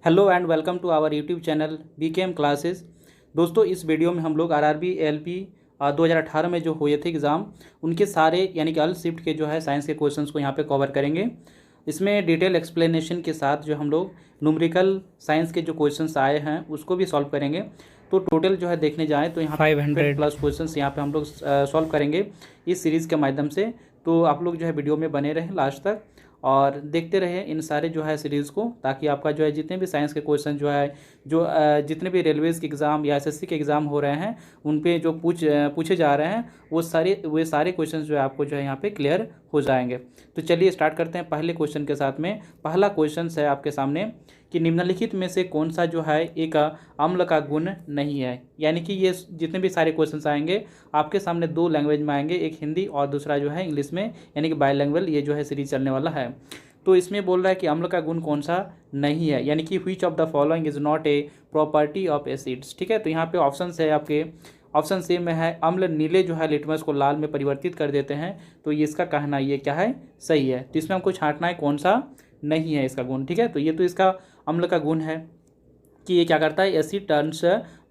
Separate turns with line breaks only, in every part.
Hello and welcome to our YouTube channel BKM classes. दोस्तों, इस video में हम लोग आरआरबी एलपी 2018 में जो हुए थे एग्ज़ाम, उनके सारे यानी कि ऑल शिफ्ट के जो है साइंस के क्वेश्चंस को यहाँ पे कवर करेंगे। इसमें डिटेल एक्सप्लेनेशन के साथ जो हम लोग न्यूमेरिकल साइंस के जो क्वेश्चंस आए हैं उसको भी सॉल्व करेंगे। तो टोटल जो है देखने जाएँ तो यहाँ 500 प्लस क्वेश्चंस यहाँ पे हम लोग सॉल्व करेंगे इस सीरीज़ के माध्यम से। तो आप लोग जो है वीडियो में बने रहें लास्ट तक और देखते रहे इन सारे जो है सीरीज़ को, ताकि आपका जो है जितने भी साइंस के क्वेश्चन जो है जितने भी रेलवेज़ के एग्ज़ाम या एसएससी के एग्ज़ाम हो रहे हैं उन पे जो पूछे जा रहे हैं वो सारे क्वेश्चन जो है आपको जो है यहाँ पे क्लियर हो जाएंगे। तो चलिए स्टार्ट करते हैं पहले क्वेश्चन के साथ में। पहला क्वेश्चन है आपके सामने कि निम्नलिखित में से कौन सा जो है एक अम्ल का गुण नहीं है। यानी कि ये जितने भी सारे क्वेश्चंस आएंगे आपके सामने दो लैंग्वेज में आएंगे, एक हिंदी और दूसरा जो है इंग्लिश में, यानी कि बाइलैंग्वेज ये जो है सीरीज चलने वाला है। तो इसमें बोल रहा है कि अम्ल का गुण कौन सा नहीं है, यानी कि which of the following is not a property of acids. ठीक है, तो यहाँ पे ऑप्शन है आपके, ऑप्शन सी में है अम्ल नीले जो है लिटमस को लाल में परिवर्तित कर देते हैं। तो ये इसका कहना ये क्या है, सही है। तो इसमें हमको छांटना है कौन सा नहीं है इसका गुण। ठीक है, तो ये तो इसका अम्ल का गुण है कि ये क्या करता है, acid turns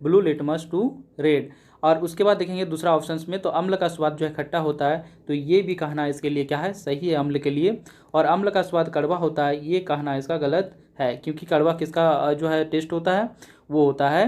blue litmus to red. और उसके बाद देखेंगे दूसरा ऑप्शन में, तो अम्ल का स्वाद जो है खट्टा होता है, तो ये भी कहना इसके लिए क्या है, सही है अम्ल के लिए। और अम्ल का स्वाद कड़वा होता है, ये कहना इसका गलत है, क्योंकि कड़वा किसका जो है टेस्ट होता है, वो होता है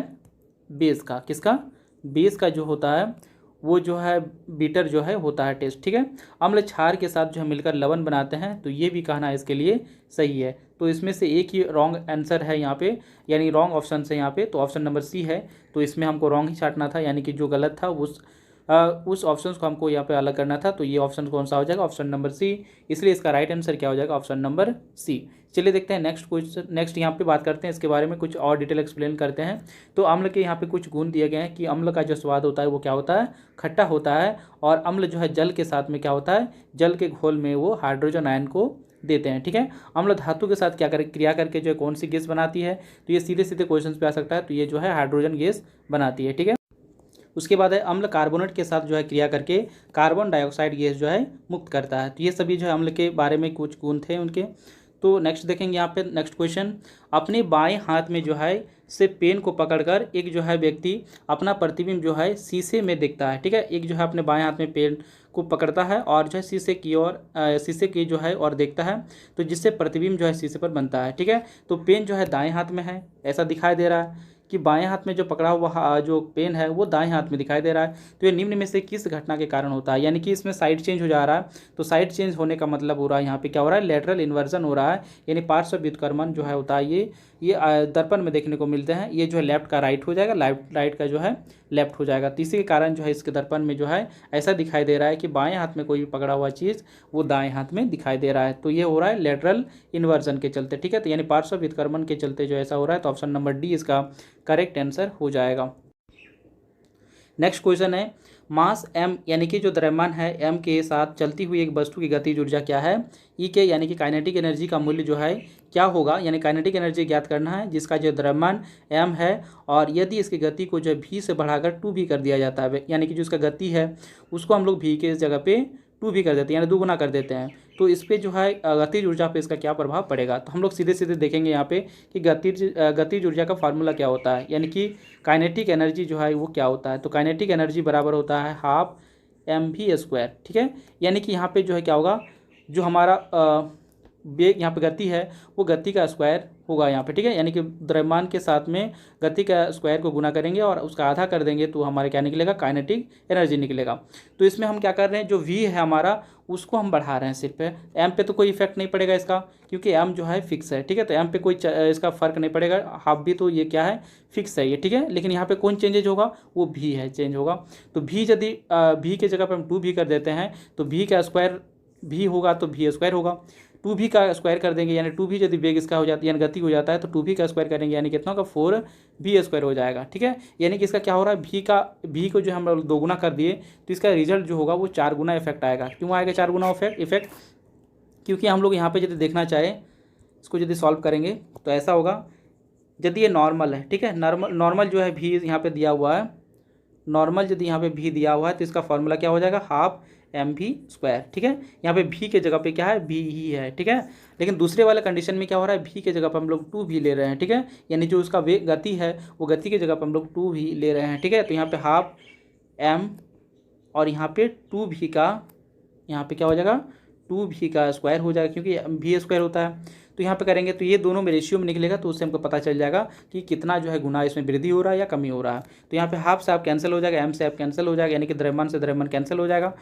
बेस का। किसका, बेस का जो होता है वो जो है बीटर जो है होता है टेस्ट। ठीक है, अम्ल क्षार के साथ जो है मिलकर लवण बनाते हैं, तो ये भी कहना इसके लिए सही है। तो इसमें से एक ही रॉन्ग आंसर है यहाँ पे, यानी रॉन्ग ऑप्शन है यहाँ पे, तो ऑप्शन नंबर सी है। तो इसमें हमको रॉन्ग ही छांटना था, यानी कि जो गलत था उस ऑप्शन को हमको यहाँ पे अलग करना था। तो ये ऑप्शन कौन सा हो जाएगा, ऑप्शन नंबर सी। इसलिए इसका राइट आंसर क्या हो जाएगा, ऑप्शन नंबर सी। चलिए देखते हैं नेक्स्ट क्वेश्चन। नेक्स्ट यहाँ पे बात करते हैं इसके बारे में, कुछ और डिटेल एक्सप्लेन करते हैं। तो अम्ल के यहाँ पे कुछ गुण दिए गए हैं कि अम्ल का जो स्वाद होता है वो क्या होता है, खट्टा होता है। और अम्ल जो है जल के साथ में क्या होता है, जल के घोल में वो हाइड्रोजन आयन को देते हैं। ठीक है, अम्ल धातु के साथ क्या क्रिया करके जो है कौन सी गैस बनाती है, तो ये सीधे सीधे क्वेश्चन पे आ सकता है। तो ये जो है हाइड्रोजन गैस बनाती है। ठीक है, उसके बाद है अम्ल कार्बोनेट के साथ जो है क्रिया करके कार्बन डाइऑक्साइड गैस जो है मुक्त करता है। तो ये सभी जो है अम्ल के बारे में कुछ गुण थे उनके। तो नेक्स्ट देखेंगे यहाँ पे नेक्स्ट क्वेश्चन, अपने बाएं हाथ में जो है से पेन को पकड़कर एक जो है व्यक्ति अपना प्रतिबिंब जो है शीशे में देखता है। ठीक है, एक जो है अपने बाएं हाथ में पेन को पकड़ता है और जो है शीशे की जो है और देखता है, तो जिससे प्रतिबिंब जो है शीशे पर बनता है। ठीक है, तो पेन जो है दाएं हाथ में है, ऐसा दिखाई दे रहा है कि बाएं हाथ में जो पकड़ा हुआ जो पेन है वो दाएं हाथ में दिखाई दे रहा है। तो ये निम्न में से किस घटना के कारण होता है, यानी कि इसमें साइड चेंज हो जा रहा है। तो साइड चेंज होने का मतलब हो रहा है यहाँ पे क्या हो रहा है, लेटरल इन्वर्जन हो रहा है, यानी पार्श्व व्युत्क्रमण जो है होता है। ये दर्पण में देखने को मिलते हैं। ये जो है लेफ्ट का राइट हो जाएगा, राइट का जो है लेफ्ट हो जाएगा। तो इसी के कारण जो है इसके दर्पण में जो है ऐसा दिखाई दे रहा है कि बाएं हाथ में कोई भी पकड़ा हुआ चीज़ वो दाएं हाथ में दिखाई दे रहा है। तो ये हो रहा है लेटरल इन्वर्जन के चलते। ठीक है, तो यानी पार्श्व व्युत्क्रमण के चलते जो ऐसा हो रहा है। तो ऑप्शन नंबर डी इसका करेक्ट आंसर हो जाएगा। नेक्स्ट क्वेश्चन है, मास m यानी कि जो द्रव्यमान है m के साथ चलती हुई एक वस्तु की गतिज ऊर्जा क्या है, ई के यानी कि काइनेटिक एनर्जी का मूल्य जो है क्या होगा, यानी काइनेटिक एनर्जी ज्ञात करना है जिसका जो द्रव्यमान m है, और यदि इसकी गति को जो v से बढ़ाकर 2v कर दिया जाता है, यानी कि जो इसका गति है उसको हम लोग v के जगह पे 2v कर देते हैं, यानी 2 गुना कर देते हैं, तो इस पर जो है गतिज ऊर्जा पे इसका क्या प्रभाव पड़ेगा। तो हम लोग सीधे सीधे देखेंगे यहाँ पे कि गतिज ऊर्जा का फार्मूला क्या होता है, यानी कि काइनेटिक एनर्जी जो है वो क्या होता है। तो काइनेटिक एनर्जी बराबर होता है हाफ mv²। ठीक है, यानी कि यहाँ पे जो है क्या होगा, जो हमारा वेग यहाँ पे गति है वो गति का स्क्वायर होगा यहाँ पे। ठीक है, यानी कि द्रव्यमान के साथ में गति का स्क्वायर को गुना करेंगे और उसका आधा कर देंगे तो हमारे क्या निकलेगा, काइनेटिक एनर्जी निकलेगा। तो इसमें हम क्या कर रहे हैं, जो v है हमारा उसको हम बढ़ा रहे हैं सिर्फ, m पे तो कोई इफेक्ट नहीं पड़ेगा इसका, क्योंकि m जो है फिक्स है। ठीक है, तो m पे कोई इसका फर्क नहीं पड़ेगा, हाफ भी तो ये क्या है, फिक्स है ये। ठीक है, लेकिन यहाँ पे कौन चेंजेज होगा, वो v है चेंज होगा। तो v यदि v के जगह पर हम 2v कर देते हैं तो v का स्क्वायर v होगा तो v² होगा। 2v का स्क्वायर कर देंगे, यानी 2v यदि वेग इसका हो जाता है यानी गति हो जाता है तो 2v का स्क्वायर करेंगे, यानी कितना होगा, 4v² हो जाएगा। ठीक है, यानी कि इसका क्या हो रहा है, v को जो हम लोग 2 गुना कर दिए तो इसका रिजल्ट जो होगा वो 4 गुना इफेक्ट आएगा। क्यों आएगा 4 गुना इफेक्ट, क्योंकि हम लोग यहाँ पे यदि देखना चाहें, इसको यदि सॉल्व करेंगे तो ऐसा होगा, यदि ये नॉर्मल है, ठीक है, नॉर्मल जो है v यहाँ पे दिया हुआ है, नॉर्मल यदि यहाँ पे v दिया हुआ है तो इसका फॉर्मूला क्या हो जाएगा, हाफ mv², ठीक है। यहाँ पे v के जगह पे क्या है, v ही है, ठीक है। लेकिन दूसरे वाले कंडीशन में क्या हो रहा है, v के जगह पर हम लोग 2v ले रहे हैं, ठीक है। यानी जो उसका वेग गति है वो गति की जगह पर हम लोग 2v ले रहे हैं, ठीक है। तो यहाँ पे हाफ m और यहाँ पे 2v का, यहाँ पे क्या हो जाएगा 2v का स्क्वायर हो जाएगा, क्योंकि v² होता है। तो यहाँ पे करेंगे तो ये दोनों में रेशियो में निकलेगा, तो उससे हमको पता चल जाएगा कि कितना जो है गुना इसमें वृद्धि हो रहा है या कमी हो रहा है। तो यहाँ पे हाफ से हाफ कैंसिल हो जाएगा, m से f कैंसिल हो जाएगा, यानी कि द्रव्यमान से द्रव्यमान कैंसिल हो जाएगा।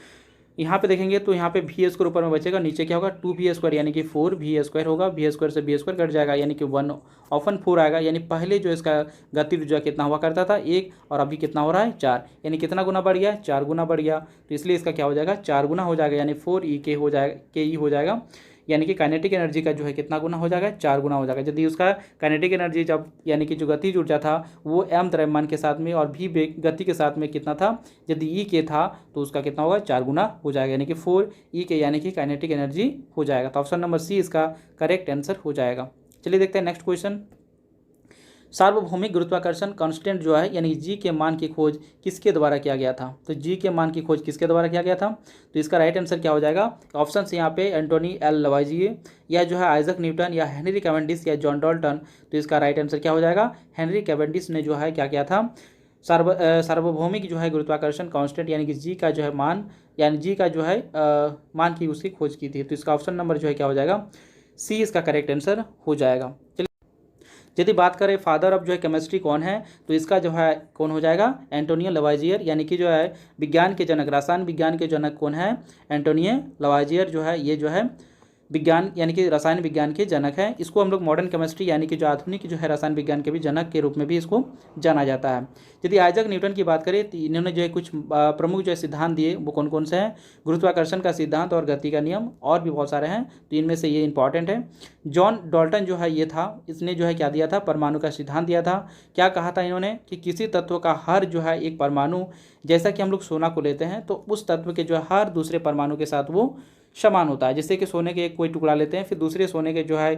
यहाँ पे देखेंगे तो यहाँ पे v² ऊपर में बचेगा, नीचे क्या होगा 2v² यानी कि 4v² होगा, v² से v² कट जाएगा, यानी कि 1/4 आएगा। यानी पहले जो इसका गति ऊर्जा कितना हुआ करता था 1, और अभी कितना हो रहा है 4, यानी कितना गुना बढ़ गया, 4 गुना बढ़ गया। तो इसलिए इसका क्या हो जाएगा 4 गुना हो जाएगा, यानी 4e हो जाएगा, ke हो जाएगा। यानी कि काइनेटिक एनर्जी का जो है कितना गुना हो जाएगा, 4 गुना हो जाएगा। यदि उसका काइनेटिक एनर्जी जब यानी कि जो गतिज ऊर्जा था वो m द्रव्यमान के साथ में और v गति के साथ में कितना था, यदि e के था तो उसका कितना होगा 4 गुना हो जाएगा, यानी कि 4e के, यानी कि काइनेटिक एनर्जी हो जाएगा। तो ऑप्शन नंबर सी इसका करेक्ट आंसर हो जाएगा। चलिए देखते हैं नेक्स्ट क्वेश्चन। सार्वभौमिक गुरुत्वाकर्षण कांस्टेंट जो है यानी जी के मान की खोज किसके द्वारा किया गया था। तो जी के मान की खोज किसके द्वारा किया गया था, तो इसका राइट आंसर क्या हो जाएगा, ऑप्शन से यहाँ पे एंटोनी एल लवाइजिए, या जो है आइजक न्यूटन, या हेनरी कैवेंडिश, या जॉन डाल्टन। तो इसका राइट आंसर क्या हो जाएगा, हेनरी कैवेंडिश ने जो है क्या किया था, सार्वभौमिक जो है गुरुत्वाकर्षण कांस्टेंट यानी कि जी का जो है मान, यानी जी का जो है मान की उसकी खोज की थी। तो इसका ऑप्शन नंबर जो है क्या हो जाएगा, सी इसका करेक्ट आंसर हो जाएगा। यदि बात करें फादर ऑफ जो है केमिस्ट्री कौन है, तो इसका जो है कौन हो जाएगा, एंटोनियो लवाइजियर, यानी कि जो है विज्ञान के जनक, रसायन विज्ञान के जनक कौन है, एंटोनियो लवाइजियर जो है, ये जो है विज्ञान यानी कि रसायन विज्ञान के जनक है। इसको हम लोग मॉडर्न केमिस्ट्री यानी कि जो आधुनिक जो है रसायन विज्ञान के भी जनक के रूप में भी इसको जाना जाता है। यदि आइजक न्यूटन की बात करें तो इन्होंने जो है कुछ प्रमुख जो है सिद्धांत दिए, वो कौन कौन से हैं, गुरुत्वाकर्षण का सिद्धांत और गति का नियम, और भी बहुत सारे हैं, तो इनमें से ये इंपॉर्टेंट है। जॉन डाल्टन जो है ये था, इसने जो है क्या दिया था, परमाणु का सिद्धांत दिया था। क्या कहा था इन्होंने कि किसी तत्व का हर जो है एक परमाणु, जैसा कि हम लोग सोना को लेते हैं तो उस तत्व के जो है हर दूसरे परमाणु के साथ वो समान होता है। जैसे कि सोने के एक कोई टुकड़ा लेते हैं, फिर दूसरे सोने के जो है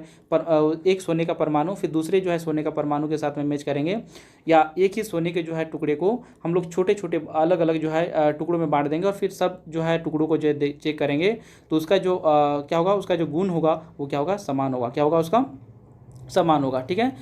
एक सोने का परमाणु फिर दूसरे जो है सोने का परमाणु के साथ में मैच करेंगे, या एक ही सोने के जो है टुकड़े को हम लोग छोटे छोटे अलग अलग जो है टुकड़ों में बांट देंगे, और फिर सब जो है टुकड़ों को जो चेक करेंगे, तो उसका जो क्या होगा, उसका जो गुण होगा वो क्या होगा, समान होगा। क्या होगा, उसका समान होगा, ठीक है।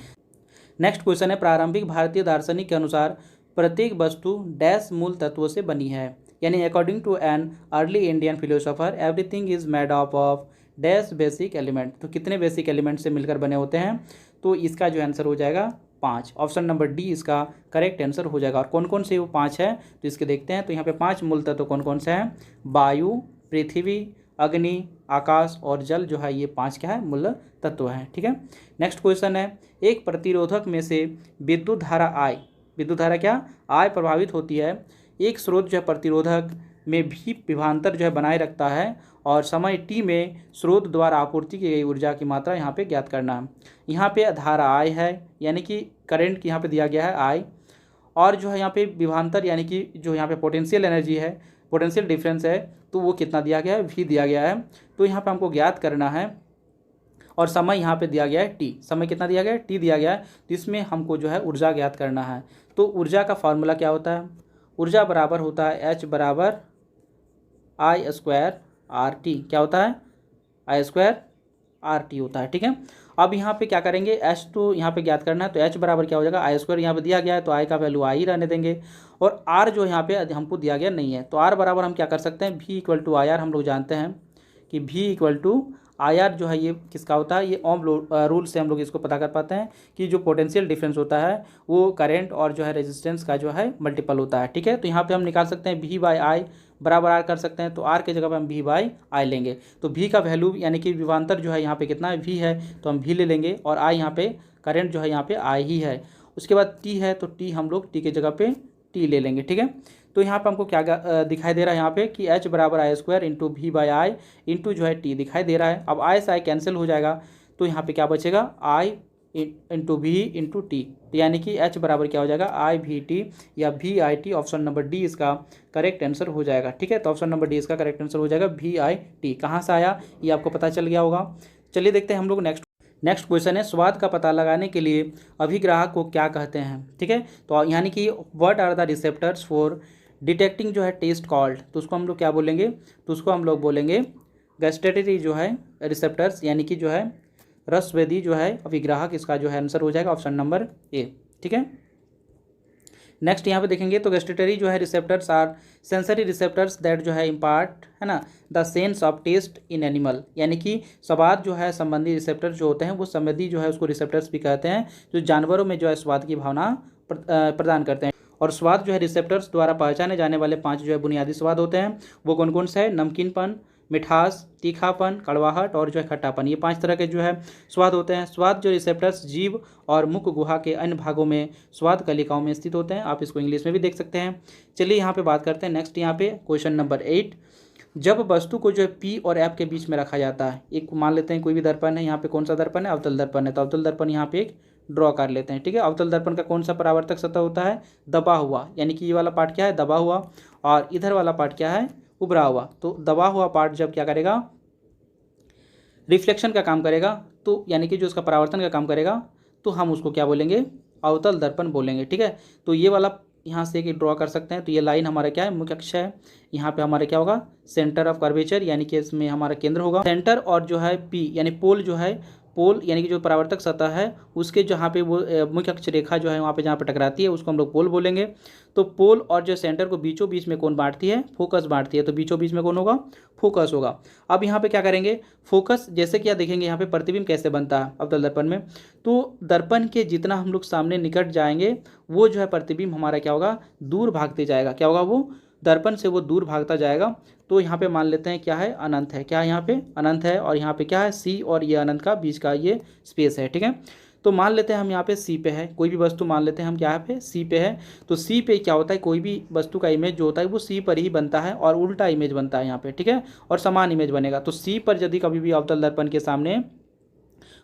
नेक्स्ट क्वेश्चन है, प्रारंभिक भारतीय दार्शनिक के अनुसार प्रत्येक वस्तु डैश मूल तत्वों से बनी है, यानी according to an early Indian philosopher everything is made up of dash basic element. तो कितने बेसिक एलिमेंट से मिलकर बने होते हैं, तो इसका जो आंसर हो जाएगा 5। ऑप्शन नंबर डी इसका करेक्ट आंसर हो जाएगा। और कौन कौन से वो 5 है, तो इसके देखते हैं। तो यहाँ पे 5 मूल तत्व कौन कौन से हैं, वायु, पृथ्वी, अग्नि, आकाश और जल, जो है ये 5 क्या है, मूल तत्व हैं, ठीक है। नेक्स्ट क्वेश्चन है, एक प्रतिरोधक में से विद्युत धारा I, विद्युत धारा क्या I प्रभावित होती है, एक स्रोत जो है प्रतिरोधक में भी विभवांतर जो है बनाए रखता है, और समय t में स्रोत द्वारा आपूर्ति की गई ऊर्जा की मात्रा यहाँ पे ज्ञात करना है। यहाँ पे धारा I है, यानी कि करंट यहाँ पे दिया गया है I, और जो है यहाँ पे विभवांतर यानी कि जो यहाँ पे पोटेंशियल एनर्जी है, पोटेंशियल डिफरेंस है, तो वो कितना दिया गया है, v दिया गया है। तो यहाँ पे हमको ज्ञात करना है, और समय यहाँ पे दिया गया है t, समय कितना दिया गया है, t दिया गया है। तो इसमें हमको जो है ऊर्जा ज्ञात करना है। तो ऊर्जा का फार्मूला क्या होता है, ऊर्जा बराबर होता है H बराबर I² RT। क्या होता है, I² RT होता है, ठीक है। अब यहाँ पे क्या करेंगे, H तो यहाँ पे ज्ञात करना है, तो H बराबर क्या हो जाएगा, I² यहाँ पे दिया गया है, तो I का वैल्यू I ही रहने देंगे, और R जो यहाँ पे हमको दिया गया नहीं है, तो R बराबर हम क्या कर सकते हैं, V = IR। हम लोग जानते हैं कि V = IR जो है ये किसका होता है, ये ओम रूल से हम लोग इसको पता कर पाते हैं कि जो पोटेंशियल डिफरेंस होता है वो करंट और जो है रेजिस्टेंस का जो है मल्टीपल होता है, ठीक है। तो यहाँ पे हम निकाल सकते हैं V/I बराबर R कर सकते हैं, तो R के जगह पे हम V/I लेंगे। तो V का वैल्यू यानी कि विभवांतर जो है यहाँ पे कितना है, V है, तो हम V ले लेंगे, और I यहाँ पे करंट जो है यहाँ पे I ही है। उसके बाद T है, तो T हम लोग T के जगह पे T ले लेंगे, ठीक है। तो यहाँ पे हमको क्या दिखाई दे रहा है यहाँ पे कि H बराबर I² इंटू V/I इंटू जो है T दिखाई दे रहा है। अब I से I कैंसिल हो जाएगा, तो यहाँ पे क्या बचेगा, I into V into T, तो यानी कि H बराबर क्या हो जाएगा, IVT या VIT। ऑप्शन नंबर डी इसका करेक्ट आंसर हो जाएगा, ठीक है। तो ऑप्शन नंबर डी इसका करेक्ट आंसर हो जाएगा VIT। कहाँ से आया ये आपको पता चल गया होगा। चलिए देखते हैं हम लोग नेक्स्ट क्वेश्चन है, स्वाद का पता लगाने के लिए अभिग्राहक को क्या कहते हैं, ठीक है। तो यानी कि what are the receptors for detecting जो है टेस्ट कॉल्ड, तो उसको हम लोग क्या बोलेंगे, तो उसको हम लोग बोलेंगे गस्टेटरी जो है रिसेप्टर्स, यानी कि जो है रसवेदी जो है अभिग्राहक। इसका जो है आंसर हो जाएगा ऑप्शन नंबर ए। ठीक है, नेक्स्ट यहाँ पे देखेंगे तो गस्टेटरी जो है receptors are sensory receptors that जो है इम्पार्ट है ना the sense of taste in animal, यानी कि स्वाद जो है संबंधी रिसेप्टर जो होते हैं वो संबंधी जो है उसको रिसेप्टर्स भी कहते हैं, जो जानवरों में जो है स्वाद की भावना प्रदान करते हैं। और स्वाद जो है रिसेप्टर्स द्वारा पहचाने जाने वाले 5 जो है बुनियादी स्वाद होते हैं, वो कौन कौन से है, नमकीनपन, मिठास, तीखापन, कड़वाहट और जो है खट्टापन। ये 5 तरह के जो है स्वाद होते हैं। स्वाद जो रिसेप्टर्स जीभ और मुख गुहा के अन्य भागों में स्वाद कलिकाओं में स्थित होते हैं। आप इसको इंग्लिश में भी देख सकते हैं। चलिए यहाँ पे बात करते हैं नेक्स्ट, यहाँ पे क्वेश्चन नंबर 8। जब वस्तु को जो है पी और एफ के बीच में रखा जाता है, एक मान लेते हैं कोई भी दर्पण है, यहाँ पे कौन सा दर्पण है, अवतल दर्पण है, तो अवतल दर्पण यहाँ पे एक ड्रॉ कर लेते हैं। ठीक है, अवतल दर्पण का कौन सा परावर्तक सतह होता है, दबा हुआ, यानी कि ये वाला पार्ट क्या है, दबा हुआ, और इधर वाला पार्ट क्या है, उभरा हुआ। तो दबा हुआ पार्ट जब क्या करेगा, रिफ्लेक्शन का काम करेगा, तो यानी कि जो उसका परावर्तन का काम करेगा, तो हम उसको क्या बोलेंगे, अवतल दर्पण बोलेंगे। ठीक है, तो ये वाला यहाँ से कि ड्रॉ कर सकते हैं, तो ये लाइन हमारा क्या है, मुख्य अक्ष है। यहाँ पे हमारा क्या होगा, सेंटर ऑफ कर्वेचर, यानी कि इसमें हमारा केंद्र होगा। सेंटर और जो है पी यानी पोल जो है, पोल यानी कि जो परावर्तक सतह है उसके जहाँ पे वो मुख्य अक्ष रेखा जो है वहाँ पे जहाँ पे टकराती है उसको हम लोग पोल बोलेंगे। तो पोल और जो सेंटर को बीचों बीच में कौन बांटती है, फोकस बांटती है, तो बीचों बीच में कौन होगा, फोकस होगा। अब यहाँ पे क्या करेंगे, फोकस जैसे कि आप देखेंगे यहाँ पे प्रतिबिंब कैसे बनता है अवतल दर्पण में, तो दर्पण के जितना हम लोग सामने निकट जाएंगे वो जो है प्रतिबिंब हमारा क्या होगा, दूर भागते जाएगा। क्या होगा, वो दर्पण से वो दूर भागता जाएगा। तो यहाँ पे मान लेते हैं क्या है, अनंत है, क्या है यहाँ पे, अनंत है, और यहाँ पे क्या है, सी और ये अनंत का बीच का ये स्पेस है। ठीक है, तो मान लेते हैं हम यहाँ पे सी पे है, कोई भी वस्तु मान लेते हैं हम क्या पे, सी पे है। तो सी पे क्या होता है, कोई भी वस्तु का इमेज जो होता है वो सी पर ही बनता है और उल्टा इमेज बनता है यहाँ पे। ठीक है, और समान इमेज बनेगा। तो सी पर यदि कभी भी अवतल दर्पण के सामने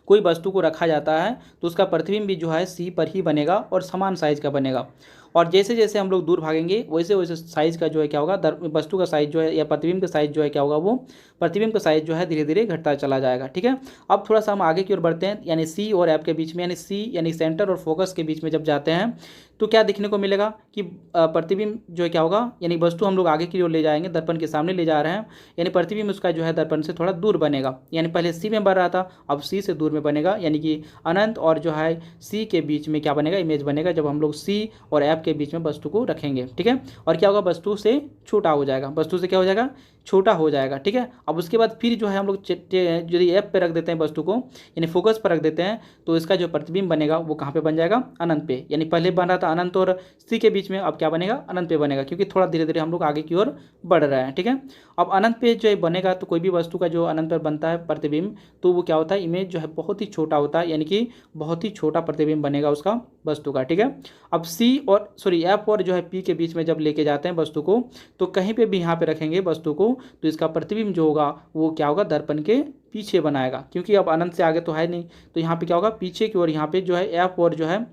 कोई वस्तु को रखा जाता है तो उसका प्रतिबिंब भी जो है सी पर ही बनेगा और समान साइज का बनेगा। और जैसे जैसे हम लोग दूर भागेंगे वैसे वैसे साइज़ का जो है क्या होगा, वस्तु का साइज जो है या प्रतिबिंब का साइज जो है क्या होगा, वो प्रतिबिंब का साइज जो है धीरे धीरे घटता चला जाएगा। ठीक है, अब थोड़ा सा हम आगे की ओर बढ़ते हैं, यानी सी और एफ के बीच में, यानी सी यानी सेंटर और फोकस के बीच में जब जाते हैं तो क्या देखने को मिलेगा कि प्रतिबिंब जो है क्या होगा, यानी वस्तु हम लोग आगे की ओर ले जाएंगे, दर्पण के सामने ले जा रहे हैं, यानी प्रतिबिंब उसका जो है दर्पण से थोड़ा दूर बनेगा। यानी पहले सी में बन रहा था, अब सी से दूर में बनेगा, यानी कि अनंत और जो है सी के बीच में क्या बनेगा, इमेज बनेगा जब हम लोग सी और एफ के बीच में वस्तु को रखेंगे। ठीक है, और क्या होगा, वस्तु से छोटा हो जाएगा, वस्तु से क्या हो जाएगा, छोटा हो जाएगा। ठीक है, अब उसके बाद फिर जो है हम लोग यदि एफ पे रख देते हैं वस्तु को, यानी फोकस पर रख देते हैं, तो इसका जो प्रतिबिंब बनेगा वो कहाँ पे बन जाएगा, अनंत पे। यानी पहले बन रहा था अनंत और सी के बीच में, अब क्या बनेगा, अनंत पे बनेगा, क्योंकि थोड़ा धीरे धीरे हम लोग आगे की ओर बढ़ रहे हैं। ठीक है, अब अनंत पे जो बनेगा तो कोई भी वस्तु का जो अनंत पर बनता है प्रतिबिंब, तो वो क्या होता है, इमेज जो है बहुत ही छोटा होता है, यानी कि बहुत ही छोटा प्रतिबिंब बनेगा उसका वस्तु का। ठीक है, अब सी और एफ और जो है पी के बीच में जब लेके जाते हैं वस्तु को, तो कहीं पे भी यहाँ पे रखेंगे वस्तु को, तो इसका प्रतिबिंब जो होगा वो क्या होगा, दर्पण के पीछे बनाएगा, क्योंकि अब अनंत से आगे तो है नहीं, तो यहाँ पे क्या होगा, पीछे की ओर यहाँ पे जो है एफ और जो है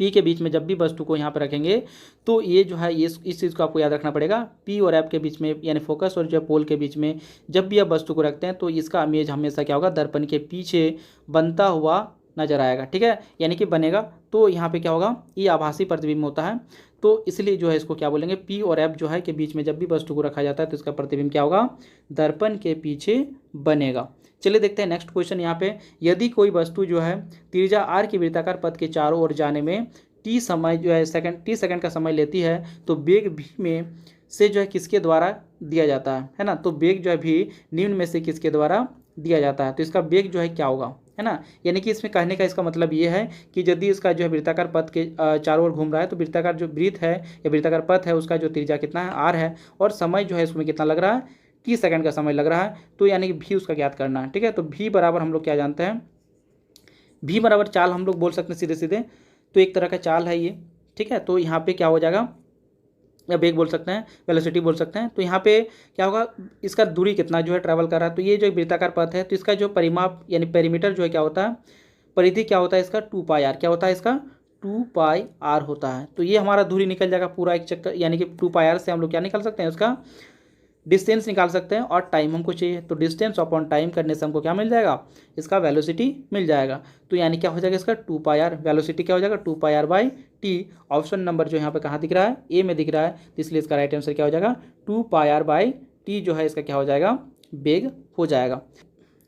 पी के बीच में जब भी वस्तु को यहाँ पर रखेंगे तो ये जो है इस चीज़ को आपको याद रखना पड़ेगा, पी और एफ के बीच में यानी फोकस और जो पोल के बीच में जब भी आप वस्तु को रखते हैं तो इसका इमेज हमेशा क्या होगा, दर्पण के पीछे बनता हुआ नजर आएगा। ठीक है, यानी कि बनेगा, तो यहाँ पे क्या होगा, ये आभासी प्रतिबिंब होता है, तो इसलिए जो है इसको क्या बोलेंगे, पी और एफ जो है के बीच में जब भी वस्तु को रखा जाता है तो इसका प्रतिबिंब क्या होगा, दर्पण के पीछे बनेगा। चलिए देखते हैं नेक्स्ट क्वेश्चन। यहाँ पे यदि कोई वस्तु जो है त्रिज्या आर की वृत्ताकार पथ के चारों ओर जाने में टी समय जो है टी सेकंड का समय लेती है, तो वेग भी में से जो है किसके द्वारा दिया जाता है ना, तो वेग जो है भी निम्न में से किसके द्वारा दिया जाता है, तो इसका वेग जो है क्या होगा, है ना। यानी कि इसमें कहने का इसका मतलब ये है कि यदि इसका जो है वृत्ताकार पथ के चारों ओर घूम रहा है, तो वृत्ताकार जो वृत्त है या वृत्ताकार पथ है उसका जो त्रिज्या कितना है, आर है, और समय जो है इसमें कितना लग रहा है, टी सेकंड का समय लग रहा है, तो यानी कि भी उसका ज्ञात करना है। ठीक है, तो भी बराबर हम लोग क्या जानते हैं, भी बराबर चाल हम लोग बोल सकते हैं सीधे सीधे, तो एक तरह का चाल है ये। ठीक है, तो यहाँ पे क्या हो जाएगा, या वेग बोल सकते हैं, वेलोसिटी बोल सकते हैं, तो यहाँ पे क्या होगा, इसका दूरी कितना जो है ट्रैवल कर रहा है, तो ये जो वृत्ताकार पथ है तो इसका जो परिमाप यानी पेरीमीटर जो है क्या होता है, परिधि क्या होता है इसका, 2πr, क्या होता है इसका, 2πr होता है। तो ये हमारा दूरी निकल जाएगा पूरा एक चक्कर, यानी कि 2πr से हम लोग क्या निकाल सकते हैं, उसका डिस्टेंस निकाल सकते हैं और टाइम हमको चाहिए, तो डिस्टेंस अपॉन टाइम करने से हमको क्या मिल जाएगा, इसका वेलोसिटी मिल जाएगा। तो यानी क्या हो जाएगा इसका 2πr, वेलोसिटी क्या हो जाएगा 2πr/t। ऑप्शन नंबर जो यहाँ पे कहाँ दिख रहा है, ए में दिख रहा है, तो इसलिए इसका राइट आंसर क्या हो जाएगा 2πr/t जो है इसका क्या हो जाएगा, वेग हो जाएगा।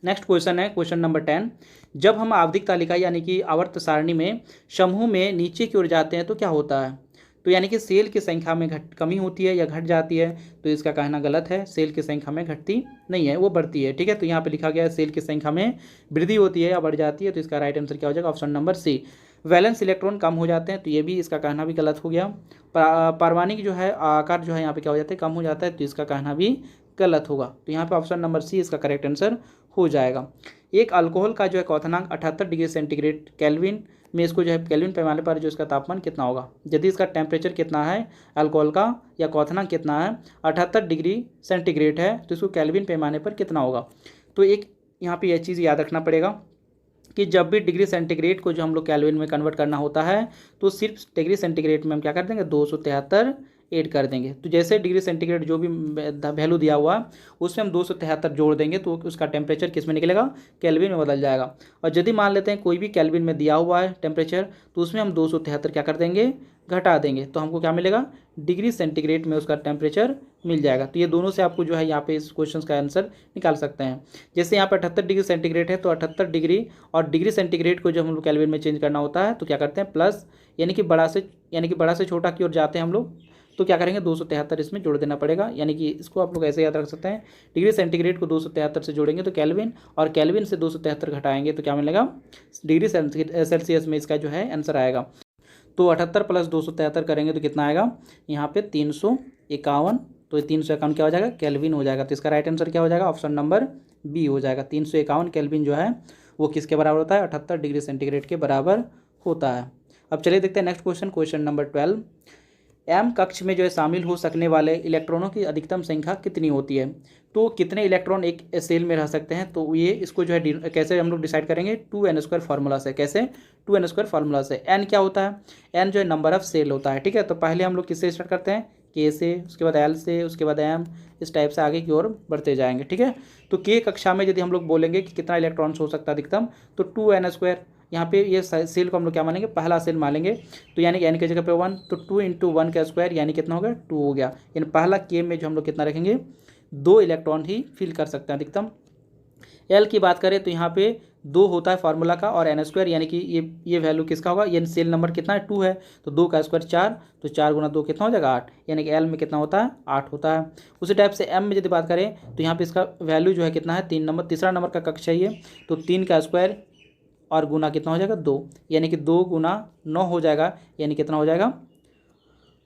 नेक्स्ट क्वेश्चन है क्वेश्चन नंबर 10। जब हम आवधिक तालिका यानी कि आवर्त सारणी में समूह में नीचे की ओर जाते हैं तो क्या होता है, तो यानी कि सेल की संख्या में कमी होती है या घट जाती है, तो इसका कहना गलत है, सेल की संख्या में घटती नहीं है, वो बढ़ती है। ठीक है, तो यहाँ पे लिखा गया है सेल की संख्या में वृद्धि होती है या बढ़ जाती है, तो इसका राइट आंसर क्या हो जाएगा option number C, valence electron कम हो जाते हैं, तो ये भी इसका कहना भी गलत हो गया। पारमाणिक जो है आकार जो है यहाँ पे क्या हो जाता है, कम हो जाता है, तो इसका कहना भी गलत होगा। तो यहाँ पे ऑप्शन नंबर सी इसका करेक्ट आंसर हो जाएगा। एक अल्कोहल का जो है क्वथनांक 78 डिग्री सेंटीग्रेड केल्विन में, इसको जो है केल्विन पैमाने पर जो इसका तापमान कितना होगा, यदि इसका टेम्परेचर कितना है अल्कोहल का या क्वथनांक कितना है 78 डिग्री सेंटीग्रेड है, तो इसको केल्विन पैमाने पर कितना होगा। तो एक यहाँ पे यह चीज़ याद रखना पड़ेगा कि जब भी डिग्री सेंटीग्रेड को जो हम लोग केल्विन में कन्वर्ट करना होता है तो सिर्फ डिग्री सेंटीग्रेड में हम क्या कर देंगे 273 ऐड कर देंगे। तो जैसे डिग्री सेंटीग्रेड जो भी वैल्यू दिया हुआ है उसमें हम 273 जोड़ देंगे तो उसका टेम्परेचर किस में निकलेगा, केल्विन में बदल जाएगा। और यदि मान लेते हैं कोई भी केल्विन में दिया हुआ है टेम्परेचर, तो उसमें हम 273 क्या कर देंगे, घटा देंगे, तो हमको क्या मिलेगा, डिग्री सेंटीग्रेड में उसका टेम्परेचर मिल जाएगा। तो ये दोनों से आपको जो है यहाँ पे इस क्वेश्चन का आंसर निकाल सकते हैं। जैसे यहाँ पे 78 डिग्री सेंटीग्रेड है, तो 78 डिग्री और डिग्री सेंटीग्रेड को जब हम लोग केल्विन में चेंज करना होता है तो क्या करते हैं प्लस, यानी कि बड़ा से छोटा की ओर जाते हैं हम लोग, तो क्या करेंगे 273 इसमें जोड़ देना पड़ेगा। यानी कि इसको आप लोग ऐसे याद रख सकते हैं, डिग्री सेंटीग्रेड को 273 से जोड़ेंगे तो केल्विन, और केल्विन से 273 घटाएंगे तो क्या मिलेगा, डिग्री सेल्सियस में इसका जो है आंसर आएगा। तो 78 प्लस 273 करेंगे तो कितना आएगा, यहाँ पे 351, तो ये 351 क्या हो जाएगा, केल्विन हो जाएगा। तो इसका राइट आंसर क्या हो जाएगा, ऑप्शन नंबर बी हो जाएगा। 351 केल्विन जो है वो किसके बराबर होता है, 78 डिग्री सेंटीग्रेड के बराबर होता है। अब चलिए देखते हैं next question, question number 12। M कक्ष में जो है शामिल हो सकने वाले इलेक्ट्रॉनों की अधिकतम संख्या कितनी होती है, तो कितने इलेक्ट्रॉन एक सेल में रह सकते हैं, तो ये इसको जो है कैसे हम लोग डिसाइड करेंगे, 2n² फार्मूला से। कैसे, 2n² फार्मूला से। एन क्या होता है, एन जो है नंबर ऑफ सेल होता है। ठीक है, तो पहले हम लोग किससे स्टार्ट करते हैं, के से, उसके बाद एल से, उसके बाद एम, इस टाइप से आगे की ओर बढ़ते जाएंगे। ठीक है, तो के कक्षा में यदि हम लोग बोलेंगे कि कितना इलेक्ट्रॉन्स हो सकता है अधिकतम, तो 2n², यहाँ पे ये सेल को हम लोग क्या मानेंगे, पहला सेल मानेंगे, तो यानी कि एन की जगह पे 1, तो 2 × 1 का स्क्वायर यानी कितना हो गया, 2 हो गया। यानी पहला के में जो हम लोग कितना रखेंगे, 2 इलेक्ट्रॉन ही फिल कर सकते हैं अधिकतम। एल की बात करें तो यहाँ पे 2 होता है फार्मूला का, और n² यानी कि ये वैल्यू किसका होगा, ये सेल नंबर कितना है 2 है, तो 2 का स्क्वायर 4, तो 4 × 2 कितना हो जाएगा 8, यानी कि एल में कितना होता है 8 होता है। उसी टाइप से एम में यदि बात करें तो यहाँ पे इसका वैल्यू जो है कितना है, 3 नंबर, तीसरा नंबर का कक्ष चाहिए, तो 3 का स्क्वायर और गुना कितना हो जाएगा 2, यानी कि 2 × 9 हो जाएगा, यानी कितना हो जाएगा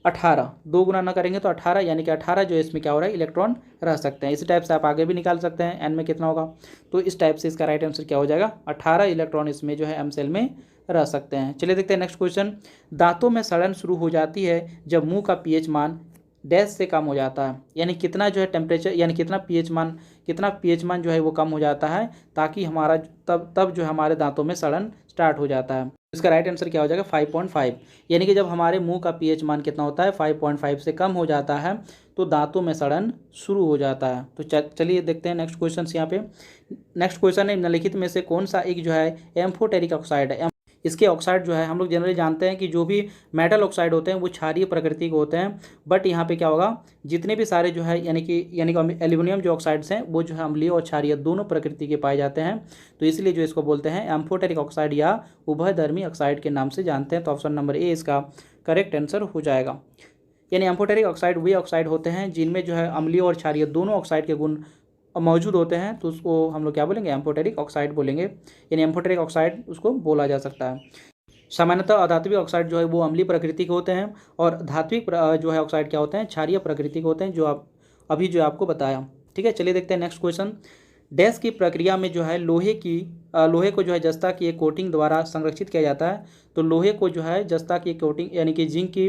18। 2 गुना ना करेंगे तो 18, यानी कि 18 जो इसमें क्या हो रहा है, इलेक्ट्रॉन रह सकते हैं। इसी टाइप से आप आगे भी निकाल सकते हैं, एन में कितना होगा, तो इस टाइप से इसका राइट आंसर क्या हो जाएगा, 18 इलेक्ट्रॉन इसमें जो है एम सेल में रह सकते हैं। चलिए देखते हैं नेक्स्ट क्वेश्चन। दांतों में सड़न शुरू हो जाती है जब मुंह का पीएच मान डैश से कम हो जाता है, यानी कितना जो है टेम्परेचर, यानी कितना पीएच मान जो है वो कम हो जाता है, ताकि हमारा तब जो हमारे दांतों में सड़न स्टार्ट हो जाता है। इसका राइट आंसर क्या हो जाएगा 5.5, यानी कि जब हमारे मुंह का पीएच मान कितना होता है 5.5 से कम हो जाता है तो दांतों में सड़न शुरू हो जाता है। तो चलिए देखते हैं नेक्स्ट क्वेश्चन। यहाँ पे नेक्स्ट क्वेश्चन है, निम्नलिखित में से कौन सा एक जो है एम्फोटेरिक ऑक्साइड है। इसके ऑक्साइड जो है हम लोग जनरली जानते हैं कि जो भी मेटल ऑक्साइड होते हैं वो क्षारीय प्रकृति के होते हैं, बट यहाँ पे क्या होगा, जितने भी सारे जो है यानी कि एल्यूमिनियम जो ऑक्साइड्स हैं वो जो है अम्लीय और क्षारीय दोनों प्रकृति के पाए जाते हैं, तो इसलिए जो इसको बोलते हैं एम्फोटेरिक ऑक्साइड या उभयधर्मी ऑक्साइड के नाम से जानते हैं। तो ऑप्शन नंबर ए इसका करेक्ट आंसर हो जाएगा। यानी एम्फोटेरिक ऑक्साइड वे ऑक्साइड होते हैं जिनमें जो है अम्लीय और क्षारीय दोनों ऑक्साइड के गुण मौजूद होते हैं, तो उसको हम लोग क्या बोलेंगे, एम्फोटेरिक ऑक्साइड बोलेंगे। यानी एम्फोटेरिक ऑक्साइड उसको बोला जा सकता है। सामान्यतः अधात्विक ऑक्साइड जो है वो अम्लीय प्रकृति के होते हैं, और धात्विक जो है ऑक्साइड क्या होते हैं, क्षारीय प्रकृति के होते हैं, जो आप अभी जो आपको बताया। ठीक है, चलिए देखते हैं नेक्स्ट क्वेश्चन। डैश की प्रक्रिया में जो है लोहे को जो है जस्ता की एक कोटिंग द्वारा संरक्षित किया जाता है। तो लोहे को जो है जस्ता की कोटिंग यानी कि जिंक की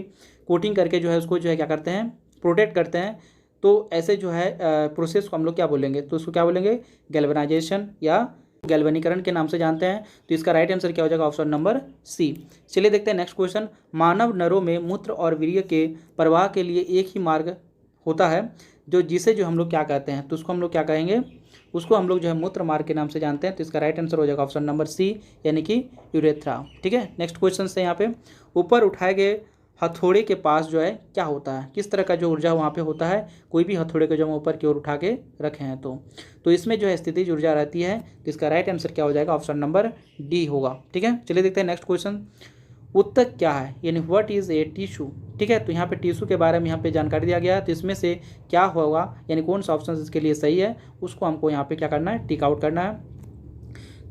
कोटिंग करके जो है उसको जो है क्या करते हैं, प्रोटेक्ट करते हैं। तो ऐसे जो है प्रोसेस को हम लोग क्या बोलेंगे, तो उसको क्या बोलेंगे, गैल्वेनाइजेशन या गैल्वेनीकरण के नाम से जानते हैं। तो इसका राइट आंसर क्या हो जाएगा, ऑप्शन नंबर सी। चलिए देखते हैं नेक्स्ट क्वेश्चन। मानव नरों में मूत्र और वीर्य के प्रवाह के लिए एक ही मार्ग होता है, जो जिसे जो हम लोग क्या कहते हैं, तो उसको हम लोग क्या कहेंगे, उसको हम लोग जो है मूत्र मार्ग के नाम से जानते हैं। तो इसका राइट आंसर हो जाएगा ऑप्शन नंबर सी, यानी कि यूरेथ्रा। ठीक है, नेक्स्ट क्वेश्चन से यहाँ पे, ऊपर उठाए गए हथौड़े के पास जो है क्या होता है, किस तरह का जो ऊर्जा वहाँ पे होता है, कोई भी हथौड़े को जो हम ऊपर की ओर उठा के रखे हैं तो इसमें जो है स्थितिज ऊर्जा रहती है। तो इसका राइट आंसर क्या हो जाएगा, ऑप्शन नंबर डी होगा। ठीक है, चलिए देखते हैं नेक्स्ट क्वेश्चन। उत्तक क्या है, यानी व्हाट इज ए टिश्यू। ठीक है, तो यहाँ पे टिश्यू के बारे में यहाँ पे जानकारी दिया गया है। तो इसमें से क्या होगा, यानी कौन सा ऑप्शन इसके लिए सही है, उसको हमको यहाँ पे क्या करना है, टिक आउट करना है।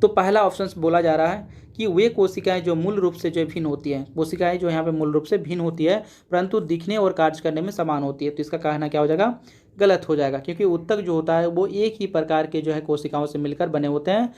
तो पहला ऑप्शन बोला जा रहा है कि वे कोशिकाएं जो मूल रूप से जो भिन्न होती हैं, कोशिकाएं जो यहाँ पे मूल रूप से भिन्न होती है परंतु दिखने और कार्य करने में समान होती है। तो इसका कहना क्या हो जाएगा, गलत हो जाएगा, क्योंकि उत्तक जो होता है वो एक ही प्रकार के जो है कोशिकाओं से मिलकर बने होते हैं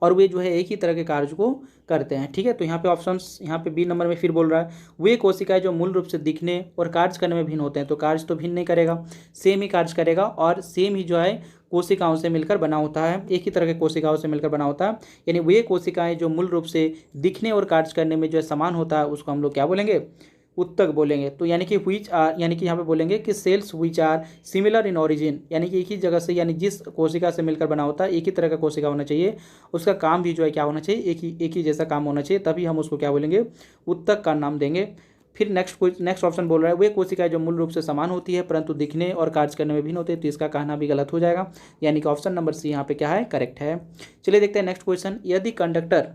और वे जो है एक ही तरह के कार्य को करते हैं। ठीक है, तो यहाँ पे ऑप्शंस, यहाँ पे बी नंबर में फिर बोल रहा है, वे कोशिकाएं जो मूल रूप से दिखने और कार्य करने में भिन्न होते हैं। तो कार्य तो भिन्न नहीं करेगा, सेम ही कार्य करेगा और सेम ही जो है कोशिकाओं से मिलकर बना होता है, एक ही तरह के कोशिकाओं से मिलकर बना होता है। यानी वे कोशिकाएं जो मूल रूप से दिखने और कार्य करने में जो है समान होता है, उसको हम लोग क्या बोलेंगे, उत्तक बोलेंगे। तो यानी कि व्हिच आर, यानी कि यहाँ पे बोलेंगे कि cells which are similar in origin, यानी कि एक ही जगह से, यानी जिस कोशिका से मिलकर बना होता है एक ही तरह का कोशिका होना चाहिए, उसका काम भी जो है क्या होना चाहिए, एक ही जैसा काम होना चाहिए, तभी हम उसको क्या बोलेंगे, उत्तक का नाम देंगे। फिर नेक्स्ट ऑप्शन बोल रहा है, वे कोशिकाएं जो मूल रूप से समान होती है परंतु दिखने और कार्य करने में भिन्न होते हैं। तो इसका कहना भी गलत हो जाएगा, यानी कि ऑप्शन नंबर सी यहाँ पे क्या है, करेक्ट है। चलिए देखते हैं नेक्स्ट क्वेश्चन। यदि कंडक्टर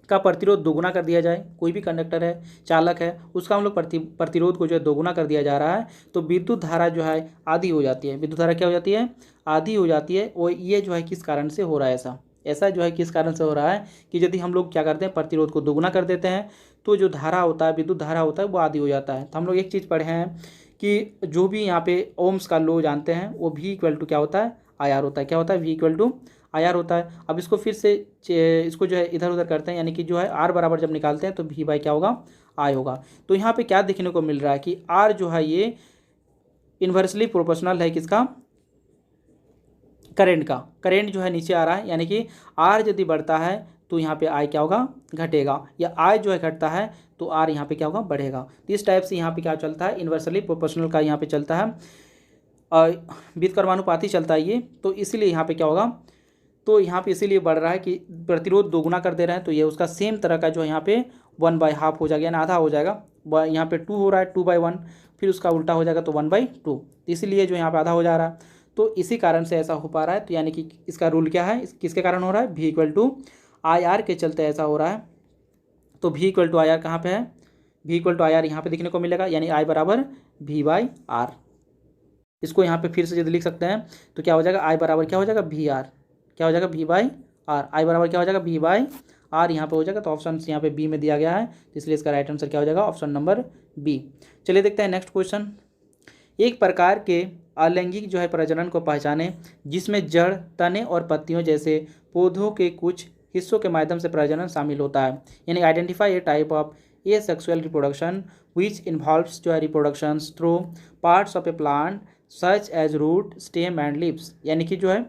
का प्रतिरोध दोगुना कर दिया जाए, कोई भी कंडक्टर है, चालक है, उसका हम लोग प्रतिरोध को जो है दोगुना कर दिया जा रहा है, तो विद्युत धारा जो है आधी हो जाती है। विद्युत धारा क्या हो जाती है, आधी हो जाती है। और ये जो है किस कारण से हो रहा है, ऐसा जो है किस कारण से हो रहा है कि यदि हम लोग क्या करते हैं, प्रतिरोध को दोगुना कर देते हैं, तो जो धारा होता है, विद्युत धारा होता है, वो आधी हो जाता है। तो हम लोग एक चीज़ पढ़े हैं कि जो भी यहाँ पे ओम्स का लॉ जानते हैं, वो V इक्वल टू क्या होता है, IR होता है। क्या होता है, V इक्वल टू IR होता है। अब इसको फिर से इसको जो है इधर उधर करते हैं, यानी कि जो है R बराबर जब निकालते हैं तो V बाई क्या होगा, I होगा। तो यहाँ पे क्या देखने को मिल रहा है कि R जो है ये इन्वर्सली प्रोपोर्शनल है किसका, करंट का। करंट जो है नीचे आ रहा है, यानी कि R यदि बढ़ता है तो यहाँ पे I क्या होगा, घटेगा, या I जो है घटता है तो R यहाँ पे क्या होगा, बढ़ेगा। तो इस टाइप से यहाँ पे क्या चलता है, इन्वर्सली प्रोपोर्शनल का यहाँ पे चलता है, व्युत्क्रमानुपाती चलता है ये। तो इसीलिए यहाँ पे क्या होगा, तो यहाँ पे इसीलिए बढ़ रहा है कि प्रतिरोध दोगुना कर दे रहे हैं, तो ये उसका सेम तरह का जो है यहाँ पे 1/2 हो जाएगा, यानी आधा हो जाएगा। यहाँ पे 2 हो रहा है, 2/1, फिर उसका उल्टा हो जाएगा तो 1/2, इसीलिए जो यहाँ पे आधा हो जा रहा है। तो इसी कारण से ऐसा हो पा रहा है। तो यानी कि इसका रूल क्या है, किसके कारण हो रहा है, V इक्वल टू IR के चलते ऐसा हो रहा है। तो V इक्वल टू IR कहाँ पे है, V इक्वल टू IR यहाँ पे देखने को मिलेगा, यानी I बराबर V/R। इसको यहाँ पे फिर से यदि लिख सकते हैं तो क्या हो जाएगा, I बराबर क्या हो जाएगा, VR, क्या हो जाएगा, V/R। I बराबर क्या हो जाएगा, V/R यहाँ पे हो जाएगा। तो ऑप्शन यहाँ पे बी में दिया गया है, तो इसलिए इसका राइट आंसर क्या हो जाएगा, ऑप्शन नंबर बी। चलिए देखते हैं नेक्स्ट क्वेश्चन। एक प्रकार के अलैंगिक जो है प्रजनन को पहचाने जिसमें जड़, तने और पत्तियों जैसे पौधों के कुछ हिस्सों के माध्यम से प्रजनन शामिल होता है। यानी identify a type of asexual reproduction which involves जो है reproduction through parts of a plant such as root, stem and leaves. यानी कि जो है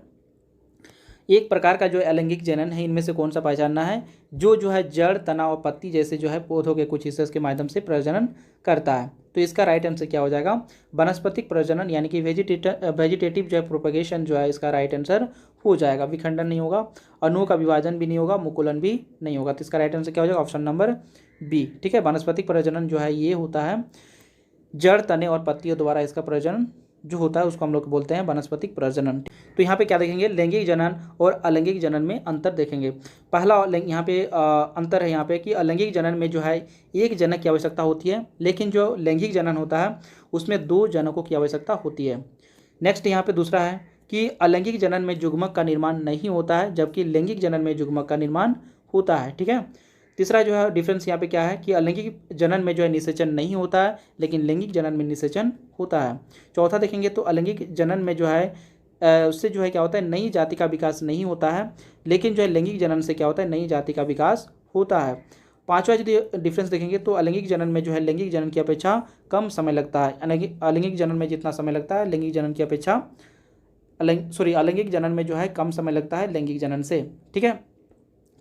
एक प्रकार का जो अलैंगिक जनन है, इनमें से कौन सा पहचानना है, जो है जड़, तना और पत्ती जैसे जो है पौधों के कुछ हिस्से के माध्यम से प्रजनन करता है। तो इसका राइट आंसर क्या हो जाएगा, वनस्पतिक प्रजनन, यानी कि वेजिटेटिव जो है प्रोपगेशन जो है इसका राइट आंसर हो जाएगा। विखंडन नहीं होगा, अणुओं का विभाजन भी नहीं होगा, मुकुलन भी नहीं होगा। तो इसका राइट आंसर क्या हो जाएगा, ऑप्शन नंबर बी। ठीक है, वनस्पतिक प्रजनन जो है ये होता है जड़, तने और पत्तियों द्वारा इसका प्रजनन जो होता है उसको हम लोग बोलते हैं वनस्पतिक प्रजनन। तो यहाँ पे क्या देखेंगे, लैंगिक जनन और अलैंगिक जनन में अंतर देखेंगे। पहला यहाँ पे अंतर है यहाँ पे कि अलैंगिक जनन में जो है एक जनक की आवश्यकता होती है, लेकिन जो लैंगिक जनन होता है उसमें 2 जनकों की आवश्यकता होती है। नेक्स्ट यहाँ पे दूसरा है कि अलैंगिक जनन में युग्मक का निर्माण नहीं होता है, जबकि लैंगिक जनन में युग्मक का निर्माण होता है। ठीक है, तीसरा जो है डिफरेंस यहाँ पे क्या है कि अलैंगिक जनन में जो है निषेचन नहीं होता है, लेकिन लैंगिक जनन में निषेचन होता है। चौथा देखेंगे तो अलैंगिक जनन में जो है उससे जो है क्या होता है, नई जाति का विकास नहीं होता है, लेकिन जो है लैंगिक जनन से क्या होता है, नई जाति का विकास होता है। पांचवा यदि डिफरेंस देखेंगे तो अलैंगिक जनन में जो है लैंगिक जनन की अपेक्षा कम समय लगता है। अलैंगिक जनन में जितना समय लगता है लैंगिक जनन की अपेक्षा अलैंगिक जनन में जो है कम समय लगता है लैंगिक जनन से। ठीक है,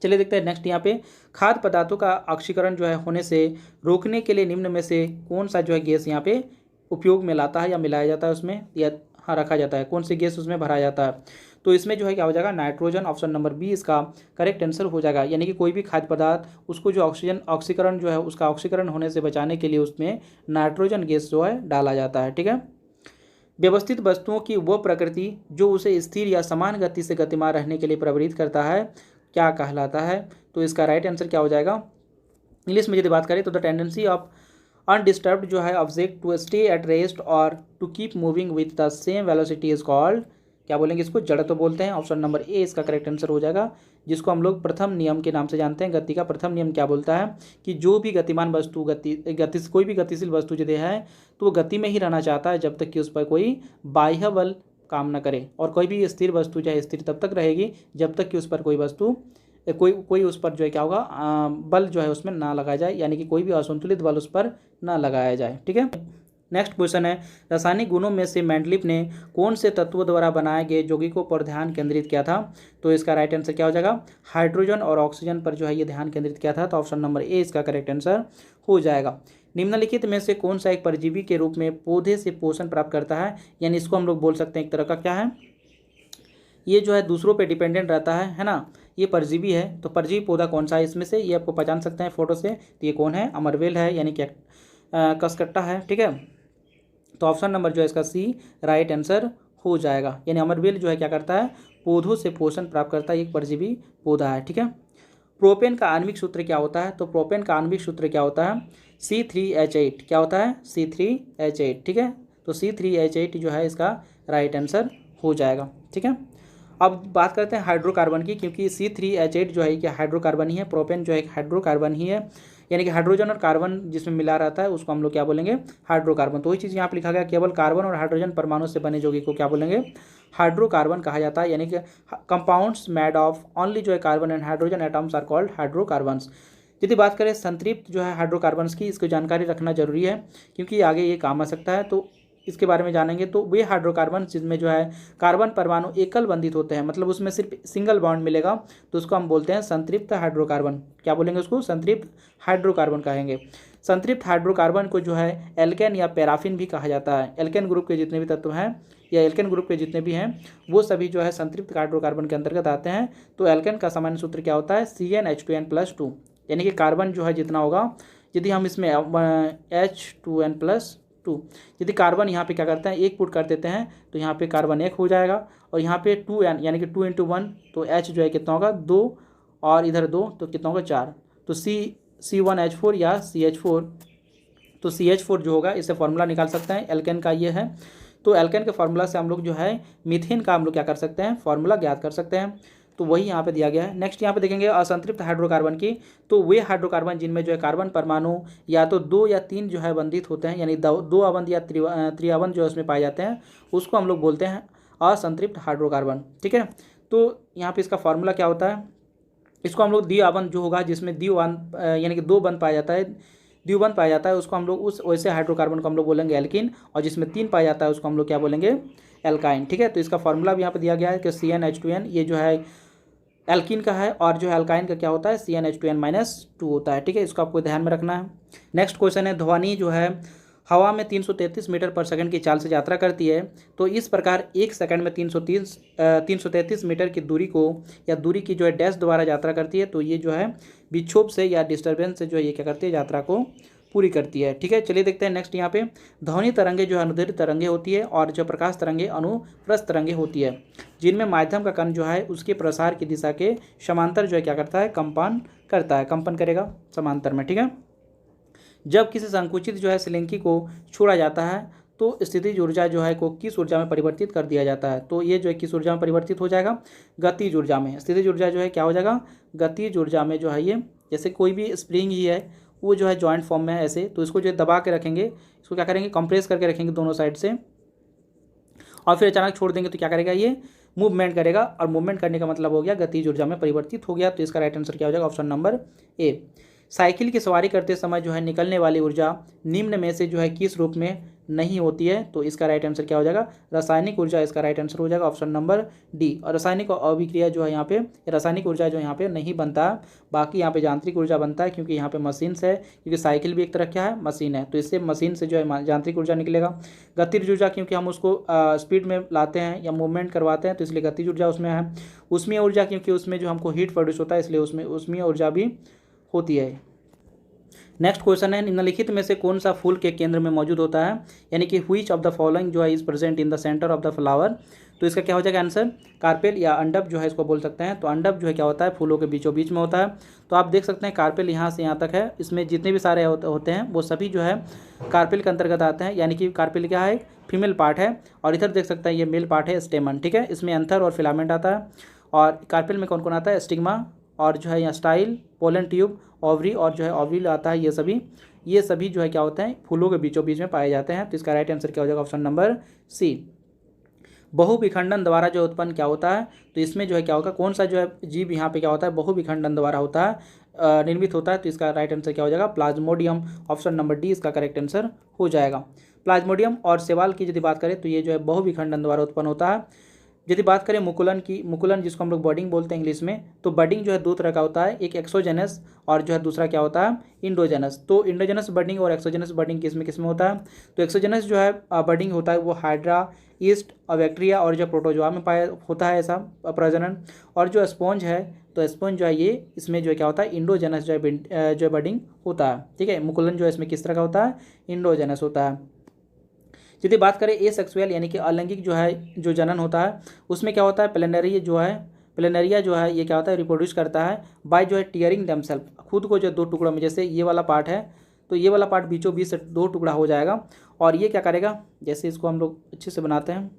चलिए देखते हैं नेक्स्ट यहाँ पे खाद्य पदार्थों का ऑक्सीकरण जो है होने से रोकने के लिए निम्न में से कौन सा जो है गैस यहाँ पे उपयोग में लाता है या मिलाया जाता है उसमें, या हाँ रखा जाता है, कौन सी गैस उसमें भरा जाता है। तो इसमें जो है क्या हो जाएगा, नाइट्रोजन। ऑप्शन नंबर बी इसका करेक्ट आंसर हो जाएगा। यानी कि कोई भी खाद्य पदार्थ उसको जो ऑक्सीकरण जो है उसका ऑक्सीकरण होने से बचाने के लिए उसमें नाइट्रोजन गैस जो है डाला जाता है। ठीक है। व्यवस्थित वस्तुओं की वह प्रकृति जो उसे स्थिर या समान गति से गतिमान रहने के लिए प्रवृत्त करता है क्या कहलाता है। तो इसका राइट आंसर क्या हो जाएगा। इंग्लिश में यदि बात करें तो द टेंडेंसी ऑफ अनडिस्टर्ब्ड जो है object to stay at rest और to keep moving with the same velocity is called, क्या बोलेंगे इसको, जड़त्व बोलते हैं। ऑप्शन नंबर ए इसका करेक्ट आंसर हो जाएगा, जिसको हम लोग प्रथम नियम के नाम से जानते हैं। गति का प्रथम नियम क्या बोलता है कि जो भी गतिमान वस्तु कोई भी गतिशील वस्तु यदि है तो वो गति में ही रहना चाहता है जब तक कि उस पर कोई बाह्य बल काम न करे, और कोई भी स्थिर वस्तु चाहे स्थिर तब तक रहेगी जब तक कि उस पर कोई उस पर जो है क्या होगा, बल जो है उसमें ना लगाया जाए, यानी कि कोई भी असंतुलित बल उस पर ना लगाया जाए। ठीक है। नेक्स्ट क्वेश्चन है, रासायनिक गुणों में से मेंडलीफ ने कौन से तत्वों द्वारा बनाए गए यौगिकों पर ध्यान केंद्रित किया था। तो इसका राइट आंसर क्या हो जाएगा, हाइड्रोजन और ऑक्सीजन पर जो है ये ध्यान केंद्रित किया था। तो ऑप्शन नंबर ए इसका करेक्ट आंसर हो जाएगा। निम्नलिखित में से कौन सा एक परजीवी के रूप में पौधे से पोषण प्राप्त करता है, यानी इसको हम लोग बोल सकते हैं एक तरह का क्या है, ये जो है दूसरों पे डिपेंडेंट रहता है ना, ये परजीवी है। तो परजीवी पौधा कौन सा है इसमें से, ये आपको पहचान सकते हैं फोटो से। तो ये कौन है, अमरवेल है, यानी कि कसकट्टा है। ठीक है। तो ऑप्शन नंबर जो है इसका सी राइट आंसर हो जाएगा। यानी अमरवेल जो है क्या करता है, पौधों से पोषण प्राप्त करता है, एक परजीवी पौधा है। ठीक है। प्रोपेन का आणविक सूत्र क्या होता है। तो प्रोपेन का आणविक सूत्र क्या होता है, C3H8। क्या होता है, C3H8। ठीक है। तो C3H8 जो है इसका राइट आंसर हो जाएगा। ठीक है। अब बात करते हैं हाइड्रोकार्बन की, क्योंकि C3H8 जो है कि हाइड्रोकार्बन ही है, प्रोपेन जो है एक हाइड्रोकार्बन ही है, यानी कि हाइड्रोजन और कार्बन जिसमें मिला रहता है उसको हम लोग क्या बोलेंगे, हाइड्रोकार्बन। तो वही चीज़ यहाँ पर लिखा गया, केवल कार्बन और हाइड्रोजन परमाणु से बने यौगिक को क्या बोलेंगे, हाइड्रोकार्बन कहा जाता है। यानी कि कंपाउंड्स मेड ऑफ ओनली जो है carbon and hydrogen atoms are called hydrocarbons. यदि बात करें संतृप्त जो है हाइड्रोकार्बन्स की, इसको जानकारी रखना जरूरी है क्योंकि आगे ये काम आ सकता है। तो इसके बारे में जानेंगे। तो वे हाइड्रोकार्बन जिसमें जो है कार्बन परमाणु एकल बंधित होते हैं, मतलब उसमें सिर्फ सिंगल बॉन्ड मिलेगा, तो उसको हम बोलते हैं संतृप्त हाइड्रोकार्बन। क्या बोलेंगे उसको, संतृप्त हाइड्रोकार्बन कहेंगे। संतृप्त हाइड्रोकार्बन को जो है एल्केन या पैराफिन भी कहा जाता है। एल्केन ग्रुप के जितने भी तत्व हैं या एल्केन ग्रुप के जितने भी हैं वो सभी जो है संतृप्त हाइड्रोकार्बन के अंतर्गत आते हैं। तो एल्केन का सामान्य सूत्र क्या होता है, CnH2n+2, यानी कि कार्बन जो है जितना होगा, यदि हम इसमें H2n+2, यदि कार्बन यहाँ पे क्या करते हैं, एक पुट कर देते हैं तो यहाँ पे कार्बन 1 हो जाएगा, और यहाँ पे 2n यानी कि 2 × 1, तो H जो है कितना होगा 2, और इधर 2 तो कितना होगा 4, तो C1H4 या CH4। तो CH4 जो होगा इससे फार्मूला निकाल सकते हैं, एल्केन का ये है। तो एल्केन के फार्मूला से हम लोग जो है मीथेन का हम लोग क्या कर सकते हैं, फार्मूला ज्ञात कर सकते हैं। तो वही यहाँ पे दिया गया है। नेक्स्ट यहाँ पे देखेंगे असंतृप्त हाइड्रोकार्बन की। तो वे हाइड्रोकार्बन जिनमें जो है कार्बन परमाणु या तो 2 या 3 जो है बंधित होते हैं, यानी 2 अबंध या त्रिअबंध जो है उसमें पाए जाते हैं, उसको हम लोग बोलते हैं असंतृप्त हाइड्रोकार्बन। ठीक है। तो यहाँ पे इसका फार्मूला क्या होता है, इसको हम लोग द्विअबंध जो होगा जिसमें द्विबंध यानी कि 2 बंध पाया जाता है, द्विबंध पाया जाता है, उसको हम लोग उस वैसे हाइड्रोकार्बन को हम लोग बोलेंगे एल्किन, और जिसमें 3 पाया जाता है उसको हम लोग क्या बोलेंगे, एल्काइन। ठीक है। तो इसका फार्मूला भी यहाँ पे दिया गया है कि CnH2n ये जो है एल्किन का है, और जो है एल्काइन का क्या होता है, CnH2n-2 होता है। ठीक है। इसको आपको ध्यान में रखना है। नेक्स्ट क्वेश्चन है, ध्वनि जो है हवा में 333 मीटर पर सेकंड की चाल से यात्रा करती है। तो इस प्रकार 1 सेकंड में 333 मीटर की दूरी को या दूरी की जो है डैश द्वारा यात्रा करती है। तो ये जो है विक्षोभ से या डिस्टर्बेंस से जो है ये क्या करती है, यात्रा को पूरी करती है। ठीक है। चलिए देखते हैं नेक्स्ट यहाँ पे, ध्वनि तरंगे जो है अनुदैर्ध्य तरंगे होती है, और जो प्रकाश तरंगे अनुप्रस्थ तरंगे होती है, जिनमें माध्यम का कण जो है उसके प्रसार की दिशा के समांतर जो है क्या करता है, कंपन करता है, कंपन करेगा समांतर में। ठीक है। जब किसी संकुचित जो है सिलिंकी को छोड़ा जाता है तो स्थितिज ऊर्जा जो है को किस ऊर्जा में परिवर्तित कर दिया जाता है। तो ये जो है किस ऊर्जा में परिवर्तित हो जाएगा, गतिज ऊर्जा में। स्थितिज ऊर्जा जो है क्या हो जाएगा, गतिज ऊर्जा में जो है ये, जैसे कोई भी स्प्रिंग ही है वो जो है जॉइंट फॉर्म में है ऐसे, तो इसको जो दबा के रखेंगे, इसको क्या करेंगे, कंप्रेस करके रखेंगे दोनों साइड से, और फिर अचानक छोड़ देंगे तो क्या करेगा, ये मूवमेंट करेगा, और मूवमेंट करने का मतलब हो गया गतिज ऊर्जा में परिवर्तित हो गया। तो इसका राइट आंसर क्या हो जाएगा, ऑप्शन नंबर ए। साइकिल की सवारी करते समय जो है निकलने वाली ऊर्जा निम्न में से जो है किस रूप में नहीं होती है। तो इसका राइट आंसर क्या हो जाएगा, रासायनिक ऊर्जा इसका राइट आंसर हो जाएगा ऑप्शन नंबर डी। और रासायनिक अभिक्रिया जो है यहाँ पे, रासायनिक ऊर्जा जो यहाँ पे नहीं बनता है, बाकी यहाँ पे यांत्रिक ऊर्जा बनता है, क्योंकि यहाँ पे मशीन से है, क्योंकि साइकिल भी एक तरह क्या है, मशीन है, तो इससे मशीन से जो है यांत्रिक ऊर्जा निकलेगा। गतिज ऊर्जा क्योंकि हम उसको स्पीड में लाते हैं या मूवमेंट करवाते हैं, तो इसलिए गतिज ऊर्जा उसमें है। ऊष्मीय ऊर्जा क्योंकि उसमें जो हमको हीट प्रोड्यूस होता है, इसलिए उसमें ऊष्मीय ऊर्जा भी होती है। नेक्स्ट क्वेश्चन है, निम्नलिखित में से कौन सा फूल के केंद्र में मौजूद होता है, यानी कि व्हिच ऑफ द फॉलोइंग जो है is present in the centre of the flower. तो इसका क्या हो जाएगा आंसर, कार्पेल या अंडप जो है इसको बोल सकते हैं। तो अंडप जो है क्या होता है, फूलों के बीचों बीच में होता है। तो आप देख सकते हैं कार्पेल यहाँ से यहाँ तक है, इसमें जितने भी सारे होते हैं वो सभी जो है कार्पेल के अंतर्गत आते हैं, यानी कि कार्पेल क्या है, फीमेल पार्ट है। और इधर देख सकते हैं ये मेल पार्ट है, स्टेमन, ठीक है। इसमें एंथर और फिलामेंट आता है। और कार्पेल में कौन कौन आता है, स्टिग्मा और जो है यहाँ स्टाइल, पोलन ट्यूब, ओवरी और जो है ओवरी आता है। ये सभी जो है क्या होते हैं, फूलों के बीचों बीच में पाए जाते हैं। तो इसका राइट आंसर क्या हो जाएगा, ऑप्शन नंबर सी। बहुविखंडन द्वारा जो उत्पन्न क्या होता है, तो इसमें जो है क्या होगा, कौन सा जो है जीव यहाँ पे क्या होता है, बहुविखंडन द्वारा होता है, निर्मित होता है। तो इसका राइट आंसर क्या हो जाएगा, प्लाज्मोडियम, ऑप्शन नंबर डी इसका करेक्ट आंसर हो जाएगा। प्लाज्मोडियम और शैवाल की यदि बात करें तो ये जो है बहुविखंडन द्वारा उत्पन्न होता है। यदि बात करें मुकुलन की, मुकुलन जिसको हम लोग बडिंग बोलते हैं इंग्लिश में, तो बडिंग जो है दो तरह का होता है, एक एक्सोजेनस और जो है दूसरा क्या होता है, इंडोजेनस। तो इंडोजेनस बडिंग और एक्सोजेनस बडिंग किस में होता है, तो एक्सोजेनस जो है बडिंग होता है वो हाइड्रा, ईस्ट, बैक्टीरिया और जो प्रोटोजोआ में पाया होता है ऐसा प्रजनन। और जो स्पॉन्ज है, तो स्पॉन्ज जो है ये इसमें जो है क्या होता है, इंडोजेनस जो है बडिंग होता है, ठीक है। मुकुलन जो है इसमें किस तरह का होता है, इंडोजेनस होता है। यदि बात करें ए सेक्सुअल यानी कि अलैंगिक जो है जो जनन होता है, उसमें क्या होता है, प्लेनेरिया जो है ये क्या होता है, रिप्रोड्यूस करता है बाय जो है टीयरिंग देमसेल्फ, खुद को जो दो टुकड़ों में, जैसे ये वाला पार्ट है तो ये वाला पार्ट बीचों बीच से दो टुकड़ा हो जाएगा। और ये क्या करेगा, जैसे इसको हम लोग अच्छे से बनाते हैं,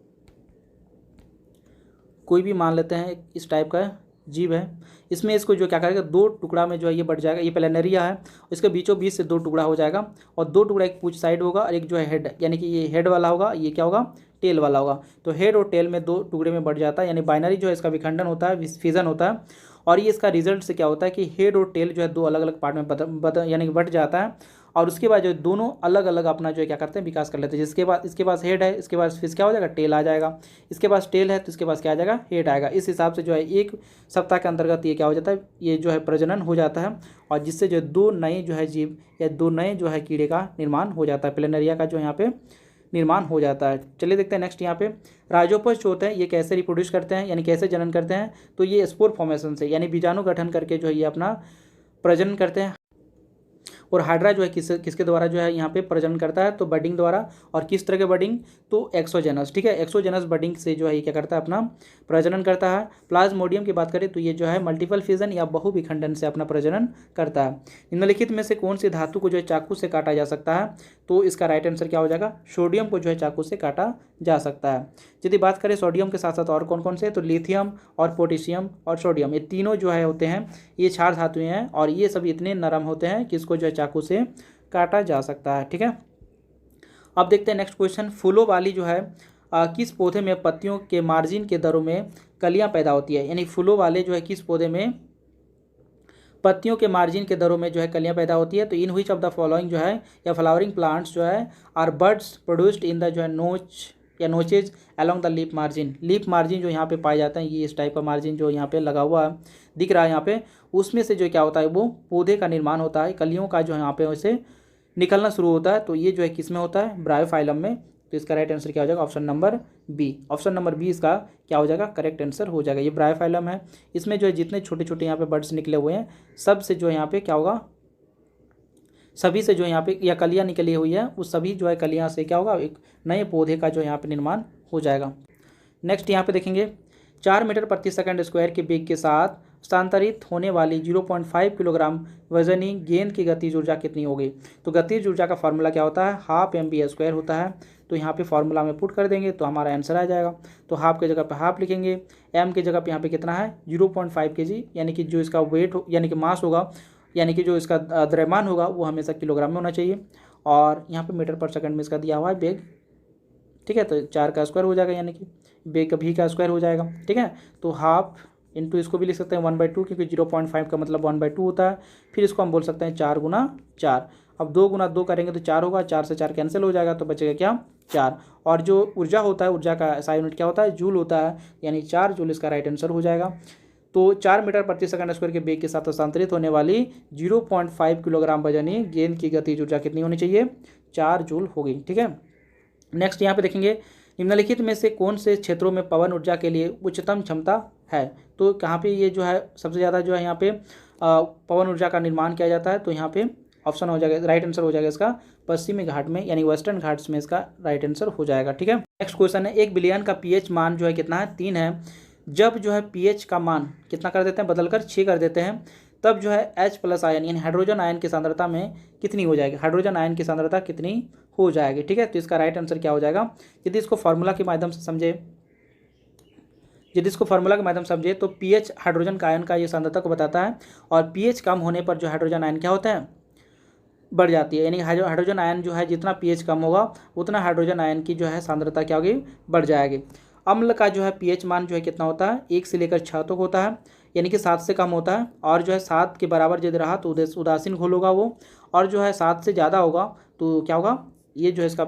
कोई भी मान लेते हैं इस टाइप का जीव है, इसमें इसको जो क्या करेगा, दो टुकड़ा में जो है ये बढ़ जाएगा। ये प्लेनेरिया है, इसके बीचों बीच से दो टुकड़ा हो जाएगा और दो टुकड़ा, एक पूंछ साइड होगा और एक जो है हेड, यानी कि ये हेड वाला होगा, ये क्या होगा, टेल वाला होगा। तो हेड और टेल में दो टुकड़े में बढ़ जाता है, यानी बाइनरी जो है इसका विखंडन होता है, फिजन होता है। और ये इसका रिजल्ट से क्या होता है कि हेड और टेल जो है दो अलग अलग पार्ट में यानी कि बढ़ जाता है। और उसके बाद जो दोनों अलग अलग अपना जो है क्या करते हैं, विकास कर लेते हैं। जिसके बाद इसके पास हेड है, इसके बाद फिर क्या हो जाएगा, टेल आ जाएगा। इसके पास टेल है तो इसके पास क्या आ जाएगा, हेड आएगा। इस हिसाब से जो है एक सप्ताह के अंतर्गत ये क्या हो जाता है, ये जो है प्रजनन हो जाता है। और जिससे जो दो नए जो है जीव या दो नए जो है कीड़े का निर्माण हो जाता है, प्लेनेरिया का जो यहाँ पे निर्माण हो जाता है। चलिए देखते हैं नेक्स्ट यहाँ पे, राइजोपस जो होते हैं ये कैसे रिप्रोड्यूस करते हैं, यानी कैसे जनन करते हैं, तो ये स्पोर फॉर्मेशन से, यानी बीजाणु गठन करके जो है ये अपना प्रजनन करते हैं। और हाइड्रा जो है किसके द्वारा जो है यहाँ पे प्रजनन करता है, तो बडिंग द्वारा। और किस तरह के बडिंग, तो एक्सोजेनस, ठीक है, एक्सोजेनस बडिंग से जो है ये क्या करता है, अपना प्रजनन करता है। प्लाज्मोडियम की बात करें तो ये जो है मल्टीपल फिजन या बहुविखंडन से अपना प्रजनन करता है। निम्नलिखित में से कौन सी धातु को जो है चाकू से काटा जा सकता है, तो इसका राइट आंसर क्या हो जाएगा, सोडियम को जो है चाकू से काटा जा सकता है। यदि बात करें सोडियम के साथ साथ और कौन कौन से, तो लिथियम और पोटेशियम और सोडियम, ये तीनों जो है होते हैं, ये क्षार धातुएं हैं और ये सब इतने नरम होते हैं कि इसको जो है चाकू से काटा जा सकता है, ठीक है। अब देखते हैं नेक्स्ट क्वेश्चन, फूलों वाली जो है किस पौधे में पत्तियों के मार्जिन के दरों में कलियां पैदा होती है, यानी फूलों वाले जो है किस पौधे में पत्तियों के मार्जिन के दरों में जो है कलियां पैदा होती है। तो in which of the following जो है या फ्लावरिंग प्लांट्स जो है are buds produced in the जो है नोच या notches along the leaf margin. Leaf margin जो यहाँ पे पाए जाते हैं, ये इस टाइप का मार्जिन जो यहाँ पे लगा हुआ दिख रहा है यहाँ पे, उसमें से जो क्या होता है वो पौधे का निर्माण होता है, कलियों का जो यहाँ पे वैसे निकलना शुरू होता है। तो ये जो है किस में होता है, ब्रायोफाइलम में। तो इसका राइट आंसर क्या हो जाएगा, option number B. Option number B इसका क्या हो जाएगा, करेक्ट आंसर हो जाएगा। ये ब्रायोफाइलम है, इसमें जो है जितने छोटे छोटे यहाँ पे बर्ड्स निकले हुए हैं, सब से जो यहाँ पे क्या होगा, सभी से जो यहाँ पे या कलियाँ निकली हुई है, उस सभी जो है कलियाँ से क्या होगा, एक नए पौधे का जो यहाँ पे निर्माण हो जाएगा। नेक्स्ट यहाँ पे देखेंगे, 4 मीटर प्रति सेकंड स्क्वायर के वेग के साथ स्थानांतरित होने वाली 0.5 किलोग्राम वजनी गेंद की गतिज ऊर्जा कितनी होगी। तो गतिज ऊर्जा का फार्मूला क्या होता है, हाफ mv² होता है। तो यहाँ पे फार्मूला में पुट कर देंगे तो हमारा आंसर आ जाएगा। तो हाफ के जगह पे हाफ लिखेंगे, m की जगह पे यहाँ पे कितना है 0.5 kg, यानी कि जो इसका वेट यानी कि मास होगा, यानी कि जो इसका द्रव्यमान होगा वो हमेशा किलोग्राम में होना चाहिए। और यहाँ पे मीटर पर सेकंड में इसका दिया हुआ है वेग, ठीक है। तो 4 का स्क्वायर हो जाएगा, यानी कि वेग का भी का स्क्वायर हो जाएगा, ठीक है। तो हाफ इंटू इसको भी लिख सकते हैं 1/2, क्योंकि 0.5 का मतलब 1/2 होता है। फिर इसको हम बोल सकते हैं 4 × 4। अब 2 गुना 2 करेंगे तो 4 होगा, 4 से 4 कैंसिल हो जाएगा तो बचेगा क्या 4। और जो ऊर्जा होता है, ऊर्जा का SI यूनिट क्या होता है, जूल होता है, यानी 4 जूल इसका राइट आंसर हो जाएगा। तो 4 मीटर प्रति सेकंड स्क्वायर के वेग के साथ हस्तांतरित होने वाली 0.5 किलोग्राम वजनी गेंद की गतिज ऊर्जा कितनी होनी चाहिए, 4 जूल होगी। ठीक है, नेक्स्ट यहाँ पे देखेंगे निम्नलिखित में से कौन से क्षेत्रों में पवन ऊर्जा के लिए उच्चतम क्षमता है। तो कहाँ पे ये जो है सबसे ज़्यादा जो है यहाँ पे पवन ऊर्जा का निर्माण किया जाता है, तो यहाँ पे ऑप्शन हो जाएगा, राइट आंसर हो जाएगा इसका पश्चिमी घाट में, यानी वेस्टर्न घाट्स में इसका राइट आंसर हो जाएगा। ठीक है, नेक्स्ट क्वेश्चन है 1 बिलियन का pH मान जो है कितना है, 3 है। जब जो है pH का मान कितना कर देते हैं, बदलकर 6 कर देते हैं, तब जो है H+ आयन यानी हाइड्रोजन आयन की सांद्रता में कितनी हो जाएगी, हाइड्रोजन आयन की सांद्रता कितनी हो जाएगी। ठीक है, तो इसका राइट आंसर क्या हो जाएगा, यदि इसको फार्मूला के माध्यम से समझे, तो pH हाइड्रोजन का आयन का ये सांद्रता को बताता है, और pH कम होने पर जो हाइड्रोजन आयन क्या होता है, बढ़ जाती है, यानी हाइड्रोजन आयन जो है जितना pH कम होगा उतना हाइड्रोजन आयन की जो है सांद्रता क्या होगी, बढ़ जाएगी। अम्ल का जो है pH मान जो है कितना होता है, 1 से लेकर 6 तक होता है, यानी कि 7 से कम होता है, और जो है 7 के बराबर यदि रहा तो उदासीन घोल होगा वो, और जो है 7 से ज़्यादा होगा तो क्या होगा, ये जो है इसका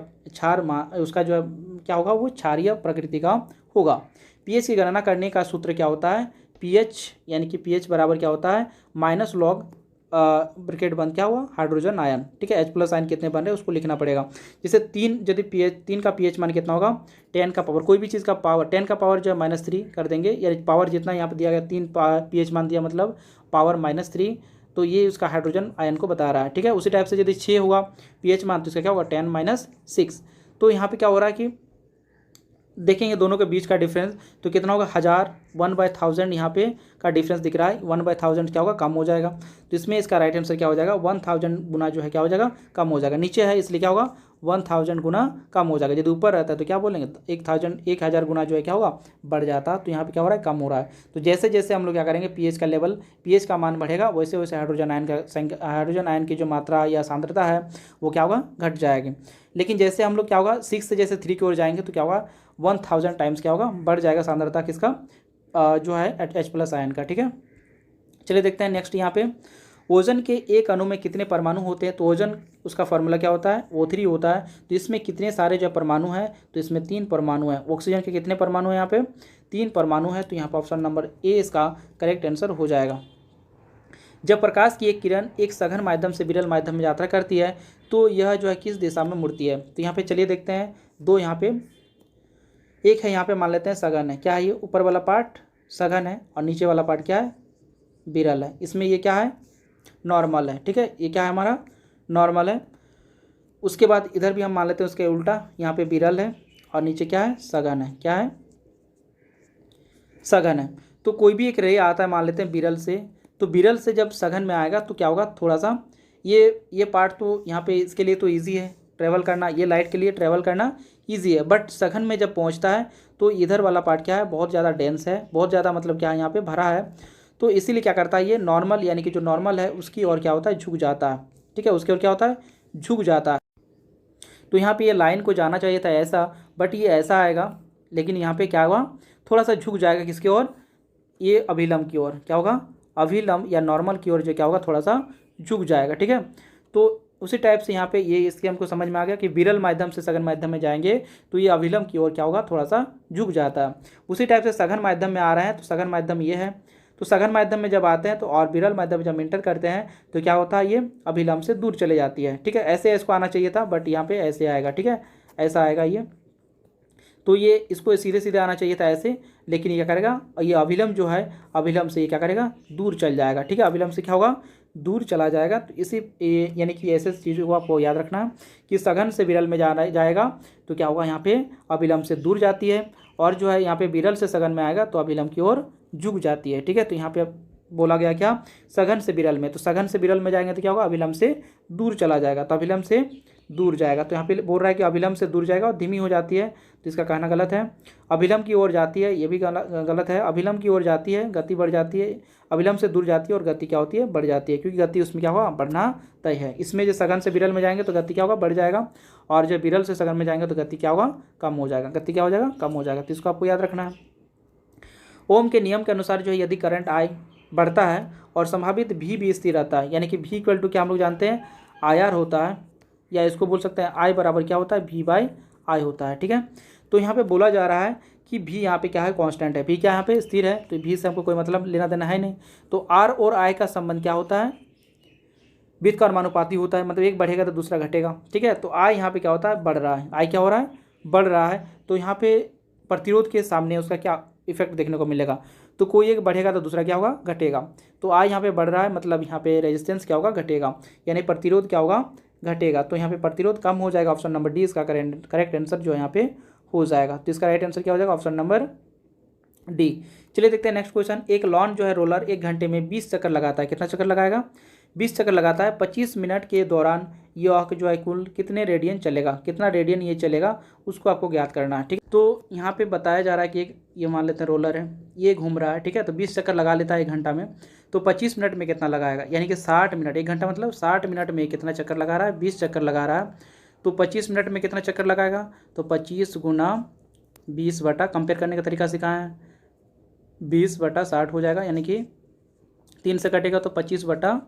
उसका जो है क्या होगा, वो क्षारीय प्रकृति का होगा। pH की गणना करने का सूत्र क्या होता है, pH यानी कि pH बराबर क्या होता है, -log ब्रैकेट बंद क्या हुआ, हाइड्रोजन आयन। ठीक है, H+ आयन कितने बन रहे हैं उसको लिखना पड़ेगा। जैसे 3 यदि3 का pH मान कितना होगा, 10 का पावर, कोई भी चीज़ का पावर 10 का पावर जो है -3 कर देंगे, या पावर जितना यहाँ पे दिया गया 3 pH मान दिया मतलब पावर -3, तो ये उसका हाइड्रोजन आयन को बता रहा है। ठीक है, उसी टाइप से यदि 6 होगा pH मान तो इसका क्या होगा 10 - 6। तो यहाँ पे क्या हो रहा है कि देखेंगे दोनों के बीच का डिफरेंस तो कितना होगा, 1000 1/1000 यहाँ पे का डिफरेंस दिख रहा है, 1/1000 क्या होगा, कम हो जाएगा। तो इसमें इसका राइट आंसर क्या हो जाएगा, 1000 गुना जो है क्या हो जाएगा, कम हो जाएगा। नीचे है इसलिए क्या होगा, 1000 गुना कम हो जाएगा। यदि ऊपर रहता है तो क्या बोलेंगे, 1000 गुना जो है क्या होगा, बढ़ जाता। तो यहाँ पे क्या हो रहा है, कम हो रहा है। तो जैसे जैसे हम लोग क्या करेंगे, pH का लेवल, pH का मान बढ़ेगा, वैसे वैसे हाइड्रोजन आयन की जो मात्रा या सांद्रता है वो क्या होगा, घट जाएगी। लेकिन जैसे हम लोग क्या होगा 6 से जैसे 3 की ओर जाएंगे तो क्या होगा, 1000 टाइम्स क्या होगा, बढ़ जाएगा सांद्रता किसका, जो है H+ आयन का। ठीक है, चलिए देखते हैं नेक्स्ट यहाँ पे, ओजन के एक अणु में कितने परमाणु होते हैं। तो ओजन उसका फॉर्मूला क्या होता है, O3 होता है। तो इसमें कितने सारे जो परमाणु हैं, तो इसमें 3 परमाणु हैं। ऑक्सीजन के कितने परमाणु हैं, यहाँ पे 3 परमाणु हैं। तो यहाँ पर ऑप्शन नंबर ए इसका करेक्ट आंसर हो जाएगा। जब प्रकाश की एक किरण एक सघन माध्यम से विरल माध्यम में यात्रा करती है तो यह जो है किस दिशा में मुड़ती है। तो यहाँ पे चलिए देखते हैं, दो यहाँ पे एक है, यहाँ पे मान लेते हैं सघन है। क्या है ये, ऊपर वाला पार्ट सघन है और नीचे वाला पार्ट क्या है, विरल है। इसमें ये क्या है, नॉर्मल है। ठीक है, ये क्या है हमारा, नॉर्मल है। उसके बाद इधर भी हम मान लेते हैं उसके उल्टा, यहाँ पे विरल है और नीचे क्या है, सघन है। क्या है, सघन है। तो कोई भी एक रे आता है, मान लेते हैं विरल से, तो विरल से जब सघन में आएगा तो क्या होगा, थोड़ा सा ये पार्ट तो यहाँ पे इसके लिए तो ईजी है ट्रैवल करना, ये लाइट के लिए ट्रैवल करना ईजी है। बट सघन में जब पहुँचता है तो इधर वाला पार्ट क्या है, बहुत ज़्यादा डेंस है, बहुत ज़्यादा मतलब क्या है, यहाँ पे भरा है। तो इसीलिए क्या करता है, ये नॉर्मल यानी कि जो नॉर्मल है उसकी ओर क्या होता है, झुक जाता है। ठीक है, उसकी ओर क्या होता है, झुक जाता है। तो यहाँ पे ये लाइन को जाना चाहिए था ऐसा, बट ये ऐसा आएगा, लेकिन यहाँ पे क्या हुआ, थोड़ा सा झुक जाएगा किसकी ओर, ये अभिलंब की ओर। क्या होगा, अभिलंब या नॉर्मल की ओर जो क्या होगा, थोड़ा सा झुक जाएगा। ठीक है, तो उसी टाइप से यहाँ पे ये इसके हमको समझ में आ गया कि विरल माध्यम से सघन माध्यम में जाएंगे तो ये अभिलंब की ओर क्या होगा, थोड़ा सा झुक जाता है। उसी टाइप से सघन माध्यम में आ रहे हैं तो सघन माध्यम ये है, तो सघन माध्यम में जब आते हैं तो और विरल माध्यम में जब इंटर करते हैं तो क्या होता है, ये अभिलंब से दूर चले जाती है। ठीक है, ऐसे इसको आना चाहिए था, बट यहाँ पे ऐसे आएगा। ठीक है, ऐसा आएगा ये, तो ये इसको सीधे सीधे आना चाहिए था ऐसे, लेकिन ये क्या करेगा, ये अभिलंब जो है, अभिलंब से ये क्या करेगा, दूर चल जाएगा। ठीक है, अभिलंब से क्या होगा, दूर चला जाएगा। तो इसी यानी कि ऐसे चीज़ों को आपको याद रखना है कि सघन से विरल में जाएगा तो क्या होगा, यहाँ पे अभिलंब से दूर जाती है, और जो है यहाँ पे विरल से सघन में आएगा तो अभिलंब की ओर झुक जाती है। ठीक है, तो यहाँ पे बोला गया क्या, सघन से विरल में, तो सघन से विरल में जाएंगे तो क्या होगा, अभिलंब से दूर चला जाएगा, तो अभिलंब से दूर जाएगा। तो यहाँ पे बोल रहा है कि अभिलंब से दूर जाएगा और धीमी हो जाती है, तो इसका कहना गलत है। अभिलंब की ओर जाती है, ये भी गलत है। अभिलंब की ओर जाती है, गति बढ़ जाती है, अभिलंब से दूर जाती है और गति क्या होती है, बढ़ जाती है, क्योंकि गति उसमें क्या होगा, बढ़ना तय है। इसमें जो सघन से विरल में जाएंगे तो गति क्या होगा, बढ़ जाएगा, और जब विरल से सघन में जाएंगे तो गति क्या होगा, कम हो जाएगा। गति क्या हो जाएगा, कम हो जाएगा। तो इसको आपको याद रखना है। ओम के नियम के अनुसार जो है यदि करंट I बढ़ता है और संभावित भी स्थिर रहता है, यानी कि V इक्वल टू क्या हम लोग जानते हैं, IR होता है, या इसको बोल सकते हैं I बराबर क्या होता है V/I होता है। ठीक है, तो यहाँ पे बोला जा रहा है कि V यहाँ पे क्या है कांस्टेंट है, V क्या यहाँ पे स्थिर है, तो V से हमको कोई मतलब लेना देना है नहीं। तो R और I का संबंध क्या होता है, वित्त का अनुपाती होता है, मतलब एक बढ़ेगा तो दूसरा घटेगा। ठीक है, तो I यहाँ पे क्या होता है बढ़ रहा है, I क्या हो रहा है बढ़ रहा है, तो यहाँ पे प्रतिरोध के सामने उसका क्या इफेक्ट देखने को मिलेगा, तो कोई एक बढ़ेगा तो दूसरा क्या होगा घटेगा। तो I यहाँ पे बढ़ रहा है, मतलब यहाँ पे रेजिस्टेंस क्या होगा घटेगा, यानी प्रतिरोध क्या होगा घटेगा। तो यहाँ पे प्रतिरोध कम हो जाएगा, ऑप्शन नंबर डी इसका करेक्ट आंसर जो है यहाँ पे हो जाएगा। तो इसका राइट आंसर क्या हो जाएगा, ऑप्शन नंबर डी। चलिए देखते हैं नेक्स्ट क्वेश्चन। एक लॉन जो है रोलर 1 घंटे में 20 चक्कर लगाता है, कितना चक्कर लगाएगा 20 चक्कर लगाता है। 25 मिनट के दौरान यह जो है कुल कितने रेडियन चलेगा, कितना रेडियन ये चलेगा उसको आपको ज्ञात करना है। ठीक, तो यहाँ पे बताया जा रहा है कि एक ये मान लेते हैं रोलर है, ये घूम रहा है। ठीक है, तो 20 चक्कर लगा लेता है 1 घंटा में, तो 25 मिनट में कितना लगाएगा, यानी कि 60 मिनट, 1 घंटा मतलब 60 मिनट में कितना चक्कर लगा रहा है 20 चक्कर लगा रहा है। तो 25 मिनट में कितना चक्कर लगाएगा, तो 25 गुना 20 बटा, कंपेयर करने का तरीका सिखाया है, 20 बटा 60 हो जाएगा, यानी कि 3 से कटेगा तो 25 बटा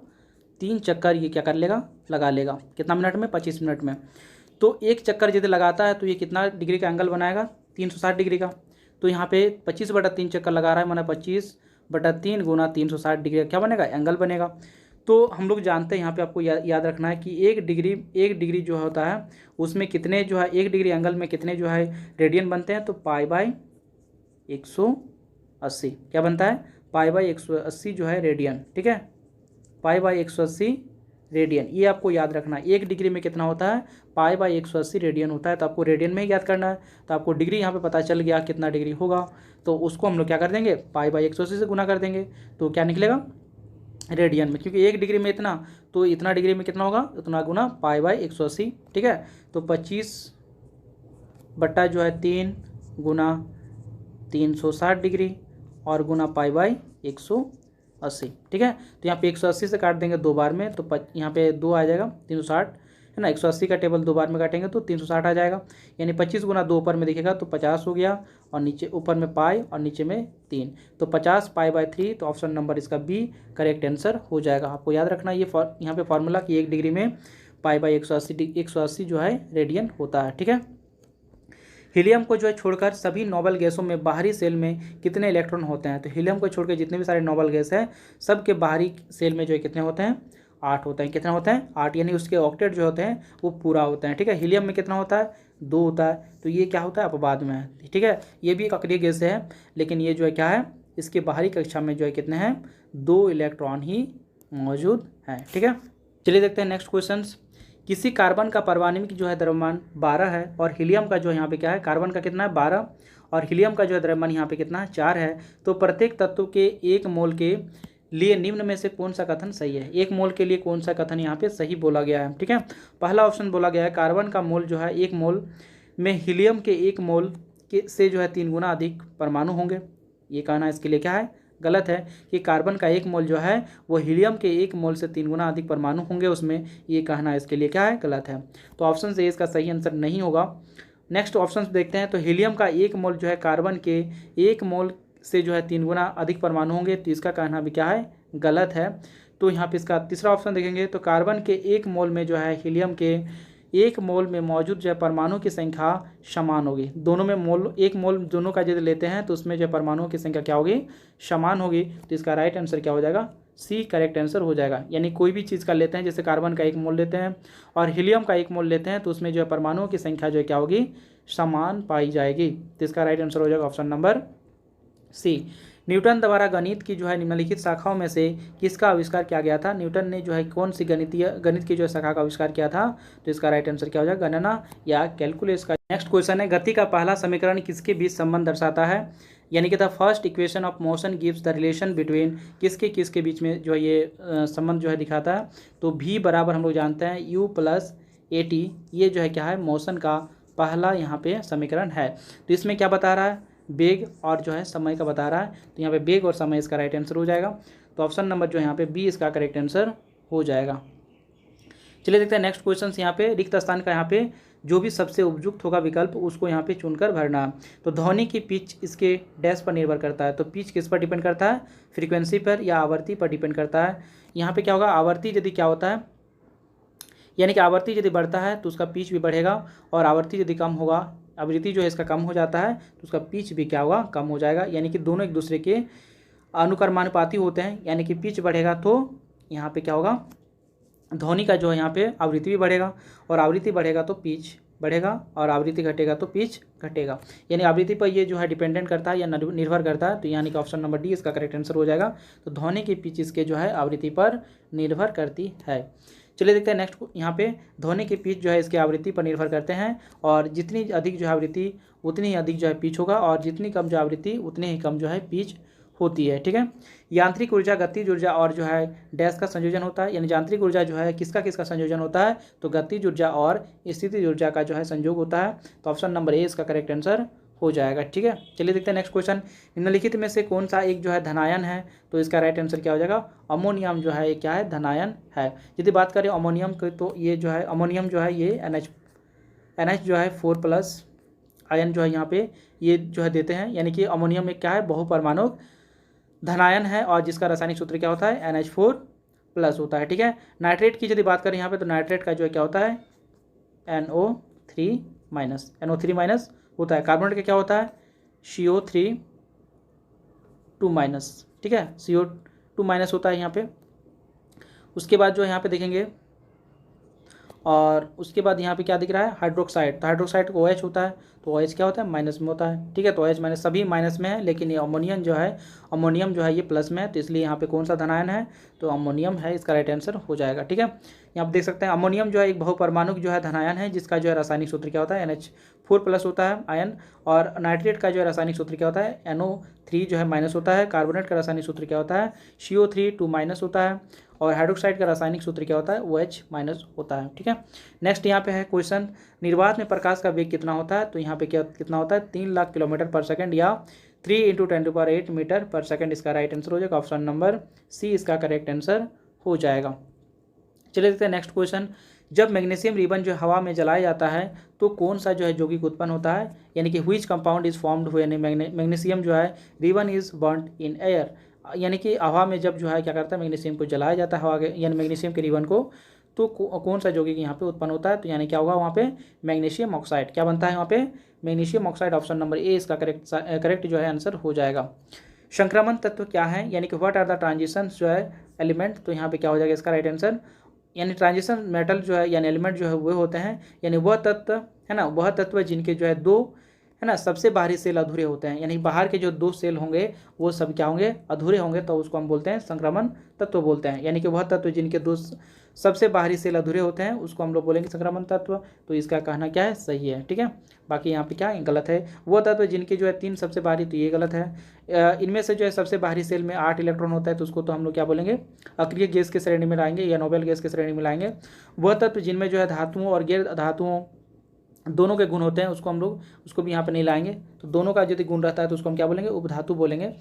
3 चक्कर ये क्या कर लेगा लगा लेगा, कितना मिनट में 25 मिनट में। तो एक चक्कर यदि लगाता है तो ये कितना डिग्री का एंगल बनाएगा 360 डिग्री का। तो यहाँ पे 25 बटा 3 चक्कर लगा रहा है, माना 25 बटा 3 गुना 360 डिग्री का क्या बनेगा एंगल बनेगा। तो हम लोग जानते हैं यहाँ पे आपको याद रखना है कि एक डिग्री जो होता है उसमें कितने जो है 1 डिग्री एंगल में कितने जो है रेडियन बनते हैं, तो π/180 क्या बनता है π/180 जो है रेडियन। ठीक है, π/180 रेडियन, ये आपको याद रखना है। 1 डिग्री में कितना होता है π/180 रेडियन होता है, तो आपको रेडियन में ही याद करना है। तो आपको डिग्री यहाँ पे पता चल गया कितना डिग्री होगा, तो उसको हम लोग क्या कर देंगे π/180 से गुना कर देंगे, तो क्या निकलेगा रेडियन में, क्योंकि 1 डिग्री में इतना, तो इतना डिग्री में कितना होगा उतना गुना π/180। ठीक है, तो 25 बट्टा जो है 3 गुना 360 डिग्री और गुना π/180। ठीक है, तो यहाँ पे 180 से काट देंगे 2 बार में, तो यहाँ पे 2 आ जाएगा 360 है ना, 180 का टेबल 2 बार में काटेंगे तो 360 आ जाएगा, यानी 25 गुना 2 ऊपर में दिखेगा तो 50 हो गया, और नीचे ऊपर में पाई और नीचे में 3, तो 50 π/3, तो ऑप्शन नंबर इसका बी करेक्ट आंसर हो जाएगा। आपको याद रखना ये यहाँ पे फॉर्मूला कि 1 डिग्री में π/180 जो है रेडियन होता है। ठीक है, हीलियम को जो है छोड़कर सभी नोबल गैसों में बाहरी सेल में कितने इलेक्ट्रॉन होते हैं, तो हीलियम को छोड़कर जितने भी सारे नोबल गैस हैं सबके बाहरी सेल में जो है कितने होते हैं 8 होते हैं। कितना होते हैं 8, यानी उसके ऑक्टेट जो होते हैं वो पूरा होते हैं। ठीक है, हीलियम में कितना होता है 2 होता है, तो ये क्या होता है अपवाद में है। ठीक है, ये भी एक अक्रिय गैस है, लेकिन ये जो है क्या है इसके बाहरी कक्षा में जो है कितने हैं 2 इलेक्ट्रॉन ही मौजूद हैं। ठीक है, चलिए देखते हैं नेक्स्ट क्वेश्चन। किसी कार्बन का परमाणविक जो है द्रव्यमान 12 है और हीलियम का जो है यहाँ पे क्या है, कार्बन का कितना है 12 और हीलियम का जो है द्रव्यमान यहाँ पे कितना है 4 है, तो प्रत्येक तत्व के 1 मोल के लिए निम्न में से कौन सा कथन सही है। 1 मोल के लिए कौन सा कथन यहाँ पे सही बोला गया है। ठीक है, पहला ऑप्शन बोला गया है कार्बन का मोल जो है 1 मोल में हीलियम के 1 मोल के से जो है 3 गुना अधिक परमाणु होंगे। ये कहना इसके लिए क्या है गलत है कि कार्बन का 1 मोल जो है वो हीलियम के 1 मोल से 3 गुना अधिक परमाणु होंगे उसमें, ये कहना इसके लिए क्या है गलत है। तो ऑप्शन से इसका सही आंसर नहीं होगा। नेक्स्ट ऑप्शन देखते हैं, तो हीलियम का 1 मोल जो है कार्बन के 1 मोल से जो है 3 गुना अधिक परमाणु होंगे, तो इसका कहना भी क्या है गलत है। तो यहाँ पे इसका तीसरा ऑप्शन देखेंगे, तो कार्बन के 1 मोल में जो है हीलियम के 1 मोल में मौजूद जो है परमाणु की संख्या समान होगी। दोनों में मोल 1 मोल दोनों का यदि लेते हैं तो उसमें जो परमाणुओं की संख्या क्या होगी समान होगी, तो इसका राइट आंसर क्या हो जाएगा सी करेक्ट आंसर हो जाएगा। यानी कोई भी चीज़ का लेते हैं, जैसे कार्बन का 1 मोल लेते हैं और हीलियम का 1 मोल लेते हैं, तो उसमें जो है परमाणुओं की संख्या जो है क्या होगी समान पाई जाएगी, तो इसका राइट आंसर हो जाएगा ऑप्शन नंबर सी। न्यूटन द्वारा गणित की जो है निम्नलिखित शाखाओं में से किसका आविष्कार किया गया था। न्यूटन ने जो है कौन सी गणित की जो है शाखा का आविष्कार किया था, तो इसका राइट आंसर क्या हो जाएगा गणना या कैलकुलस का। नेक्स्ट क्वेश्चन है, गति का पहला समीकरण किसके बीच संबंध दर्शाता है, यानी कि the first equation of motion gives the relation between किसके बीच में जो है ये संबंध जो है दिखाता है। तो v बराबर हम लोग जानते हैं u + at, ये जो है क्या है मोशन का पहला यहाँ पे समीकरण है। तो इसमें क्या बता रहा है वेग और जो है समय का बता रहा है, तो यहाँ पे वेग और समय इसका राइट आंसर हो जाएगा। तो ऑप्शन नंबर जो है यहाँ पे बी इसका करेक्ट आंसर हो जाएगा। चलिए देखते हैं नेक्स्ट क्वेश्चन। यहाँ पे रिक्त स्थान का यहाँ पे जो भी सबसे उपयुक्त होगा विकल्प उसको यहाँ पे चुनकर भरना। तो ध्वनि की पिच इसके डैश पर निर्भर करता है, तो पिच किस पर डिपेंड करता है फ्रीक्वेंसी पर या आवृत्ति पर डिपेंड करता है। यहाँ पे क्या होगा आवृत्ति यदि क्या होता है यानी कि आवर्ती यदि बढ़ता है तो उसका पिच भी बढ़ेगा, और आवर्ती यदि कम होगा, आवृत्ति जो है इसका कम हो जाता है तो उसका पिच भी क्या होगा, कम हो जाएगा। यानी कि दोनों एक दूसरे के अनुक्रमानुपाती होते हैं। यानी कि पिच बढ़ेगा तो यहाँ पे क्या होगा, ध्वनि का जो है यहाँ पे आवृत्ति भी बढ़ेगा, और आवृत्ति बढ़ेगा तो पिच बढ़ेगा, और आवृत्ति घटेगा तो पिच घटेगा। यानी आवृत्ति पर ये जो है डिपेंडेंट करता है या निर्भर करता है। तो यानी कि ऑप्शन नंबर डी इसका करेक्ट आंसर हो जाएगा। तो ध्वनि की पिच इसके जो है आवृत्ति पर निर्भर करती है। चलिए देखते हैं नेक्स्ट। यहाँ पे ध्वनि की पिच जो है इसके आवृत्ति पर निर्भर करते हैं, और जितनी अधिक जो है आवृत्ति उतनी ही अधिक जो है पिच होगा, और जितनी कम जो आवृत्ति उतनी ही कम जो है पिच होती है। ठीक है। यांत्रिक ऊर्जा, गतिज ऊर्जा और जो है डैश का संयोजन होता है। यानी यांत्रिक ऊर्जा जो है किसका किसका संयोजन होता है, तो गतिज ऊर्जा और स्थितिज ऊर्जा का जो है संयोग होता है। तो ऑप्शन नंबर ए इसका करेक्ट आंसर हो जाएगा। ठीक है। चलिए देखते हैं नेक्स्ट क्वेश्चन। निम्नलिखित में से कौन सा एक जो है धनायन है, तो इसका राइट आंसर क्या हो जाएगा, अमोनियम जो है क्या है, धनायन है। यदि बात करें अमोनियम की तो ये जो है अमोनियम जो है ये NH जो है 4+ आयन जो है यहाँ पे ये जो है देते हैं। यानी कि अमोनियम में क्या है, बहुपरमाणुक धनायन है, और जिसका रासायनिक सूत्र क्या होता है, NH4+ होता है। ठीक है। नाइट्रेट की यदि बात करें यहाँ पे तो नाइट्रेट का जो है क्या होता है, NO3- होता है। कार्बोनेट का क्या होता है, CO3 2-। ठीक है, CO2- होता है यहाँ पे। उसके बाद जो यहाँ पे देखेंगे, और उसके बाद यहाँ पे क्या दिख रहा है, हाइड्रोक्साइड। तो हाइड्रोक्साइड को OH होता है, तो OH क्या होता है, माइनस में होता है। ठीक है। तो OH माइनस सभी माइनस में है, लेकिन ये अमोनियम जो है ये प्लस में है। तो इसलिए यहाँ पे कौन सा धनायन है, तो अमोनियम है, इसका राइट आंसर हो जाएगा। ठीक है। यहाँ पे देख सकते हैं अमोनियम जो है एक बहुपरमाणुक जो है धनायन है, जिसका जो है रासायनिक सूत्र क्या होता है, NH4+ होता है आयन। और नाइट्रेट का जो है रासायनिक सूत्र क्या होता है, NO3 जो है माइनस होता है। कार्बोनेट का रासायनिक सूत्र क्या होता है, CO3 2- होता है। और हाइड्रोक्साइड का रासायनिक सूत्र क्या होता है, OH- होता है। ठीक है। नेक्स्ट यहाँ पे है क्वेश्चन, निर्वात में प्रकाश का वेग कितना होता है, तो यहाँ पे कितना होता है, 3 लाख किलोमीटर पर सेकंड, या 3 × 10⁸ मीटर पर सेकंड। इसका राइट आंसर हो जाएगा ऑप्शन नंबर सी इसका करेक्ट आंसर हो जाएगा। चलिए देखते हैं नेक्स्ट क्वेश्चन। जब मैग्नीशियम रिबन जो हवा में जलाया जाता है तो कौन सा जो है यौगिक उत्पन्न होता है, यानी कि which compound is formed when magnesium जो है ribbon is burned in air. यानी कि हवा में जब जो है क्या करता है, मैग्नीशियम को जलाया जाता है हवा के, यानी मैग्नीशियम के रिबन को, तो कौन सा यौगिक यहाँ पे उत्पन्न होता है, तो यानी क्या होगा वहाँ पे, मैग्नीशियम ऑक्साइड। क्या बनता है वहाँ पे, magnesium oxide. Option number A इसका करेक्ट जो है आंसर हो जाएगा। संक्रमण तत्व क्या है, यानी कि व्हाट आर द ट्रांजिशन जो है एलिमेंट, तो यहाँ पे क्या हो जाएगा इसका राइट आंसर, यानी ट्रांजिशन मेटल जो है यानी एलिमेंट जो है वो होते हैं, यानी वह तत्व है ना, वह तत्व जिनके जो है 2 है ना सबसे बाहरी सेल अधूरे होते हैं। यानी बाहर के जो 2 सेल होंगे वो सब क्या होंगे, अधूरे होंगे, तो उसको हम बोलते हैं संक्रमण तत्व बोलते हैं। यानी कि वह तत्व जिनके 2 सबसे बाहरी सेल अधूरे होते हैं उसको हम लोग बोलेंगे संक्रमण तत्व। तो इसका कहना क्या है, सही है। ठीक है। बाकी यहाँ पे क्या गलत है, वह तत्व जिनके जो है 3 सबसे बाहरी, तो ये गलत है। इनमें से जो है सबसे बाहरी सेल में 8 इलेक्ट्रॉन होता है, तो उसको तो हम लोग क्या बोलेंगे, अक्रिय गैस की श्रेणी में लाएंगे या नोबेल गैस की श्रेणी में लाएंगे। वह तत्व जिनमें जो है धातुओं और गैर धातुओं दोनों के गुण होते हैं उसको भी यहाँ पे नहीं लाएंगे। तो दोनों का यदि गुण रहता है तो उसको हम क्या बोलेंगे, उपधातु बोलेंगे।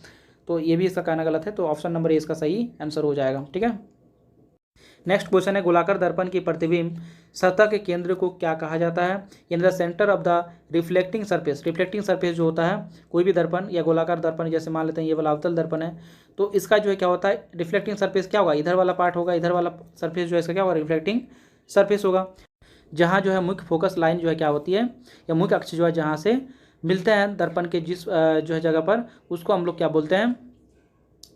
तो ये भी इसका कहना गलत है। तो ऑप्शन नंबर ए इसका सही आंसर हो जाएगा। ठीक है। नेक्स्ट क्वेश्चन है, गोलाकार दर्पण की प्रतिबिंब सतह के केंद्र को क्या कहा जाता है, यानी the centre of the reflecting surface. Reflecting surface जो होता है कोई भी दर्पण या गोलाकार दर्पण, जैसे मान लेते हैं ये वाला अवतल दर्पण है, तो इसका जो है क्या होता है, रिफ्लेक्टिंग सरफेस क्या होगा, इधर वाला पार्ट होगा, इधर वाला सरफेस जो है इसका क्या होगा, रिफ्लेक्टिंग सरफेस होगा। जहाँ जो है मुख्य फोकस लाइन जो है क्या होती है, या मुख्य अक्ष जो है जहाँ से मिलते हैं दर्पण के जिस जो है जगह पर, उसको हम लोग क्या बोलते हैं,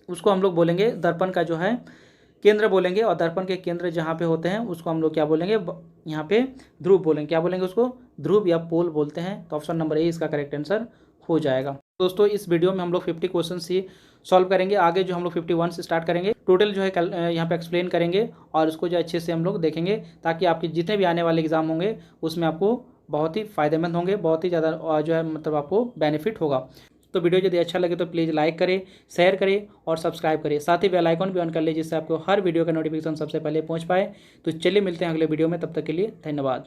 उसको हम लोग बोलेंगे दर्पण का जो है केंद्र बोलेंगे। और दर्पण के केंद्र जहाँ पे होते हैं उसको हम लोग क्या बोलेंगे, यहाँ पे ध्रुव बोलेंगे। क्या बोलेंगे उसको, ध्रुव या पोल बोलते हैं। तो ऑप्शन नंबर ए इसका करेक्ट आंसर हो जाएगा। दोस्तों इस वीडियो में हम लोग 50 क्वेश्चन ही सॉल्व करेंगे। आगे जो हम लोग 51 से स्टार्ट करेंगे, टोटल जो है यहाँ पे एक्सप्लेन करेंगे और उसको जो अच्छे से हम लोग देखेंगे, ताकि आपके जितने भी आने वाले एग्जाम होंगे उसमें आपको बहुत ही फायदेमंद होंगे, बहुत ही ज़्यादा जो है मतलब आपको बेनिफिट होगा। तो वीडियो यदि अच्छा लगे तो प्लीज़ लाइक करें, शेयर करें और सब्सक्राइब करें। साथ ही बेल आइकन भी ऑन कर ले, जिससे आपको हर वीडियो का नोटिफिकेशन सबसे पहले पहुंच पाए। तो चलिए मिलते हैं अगले वीडियो में, तब तक के लिए धन्यवाद।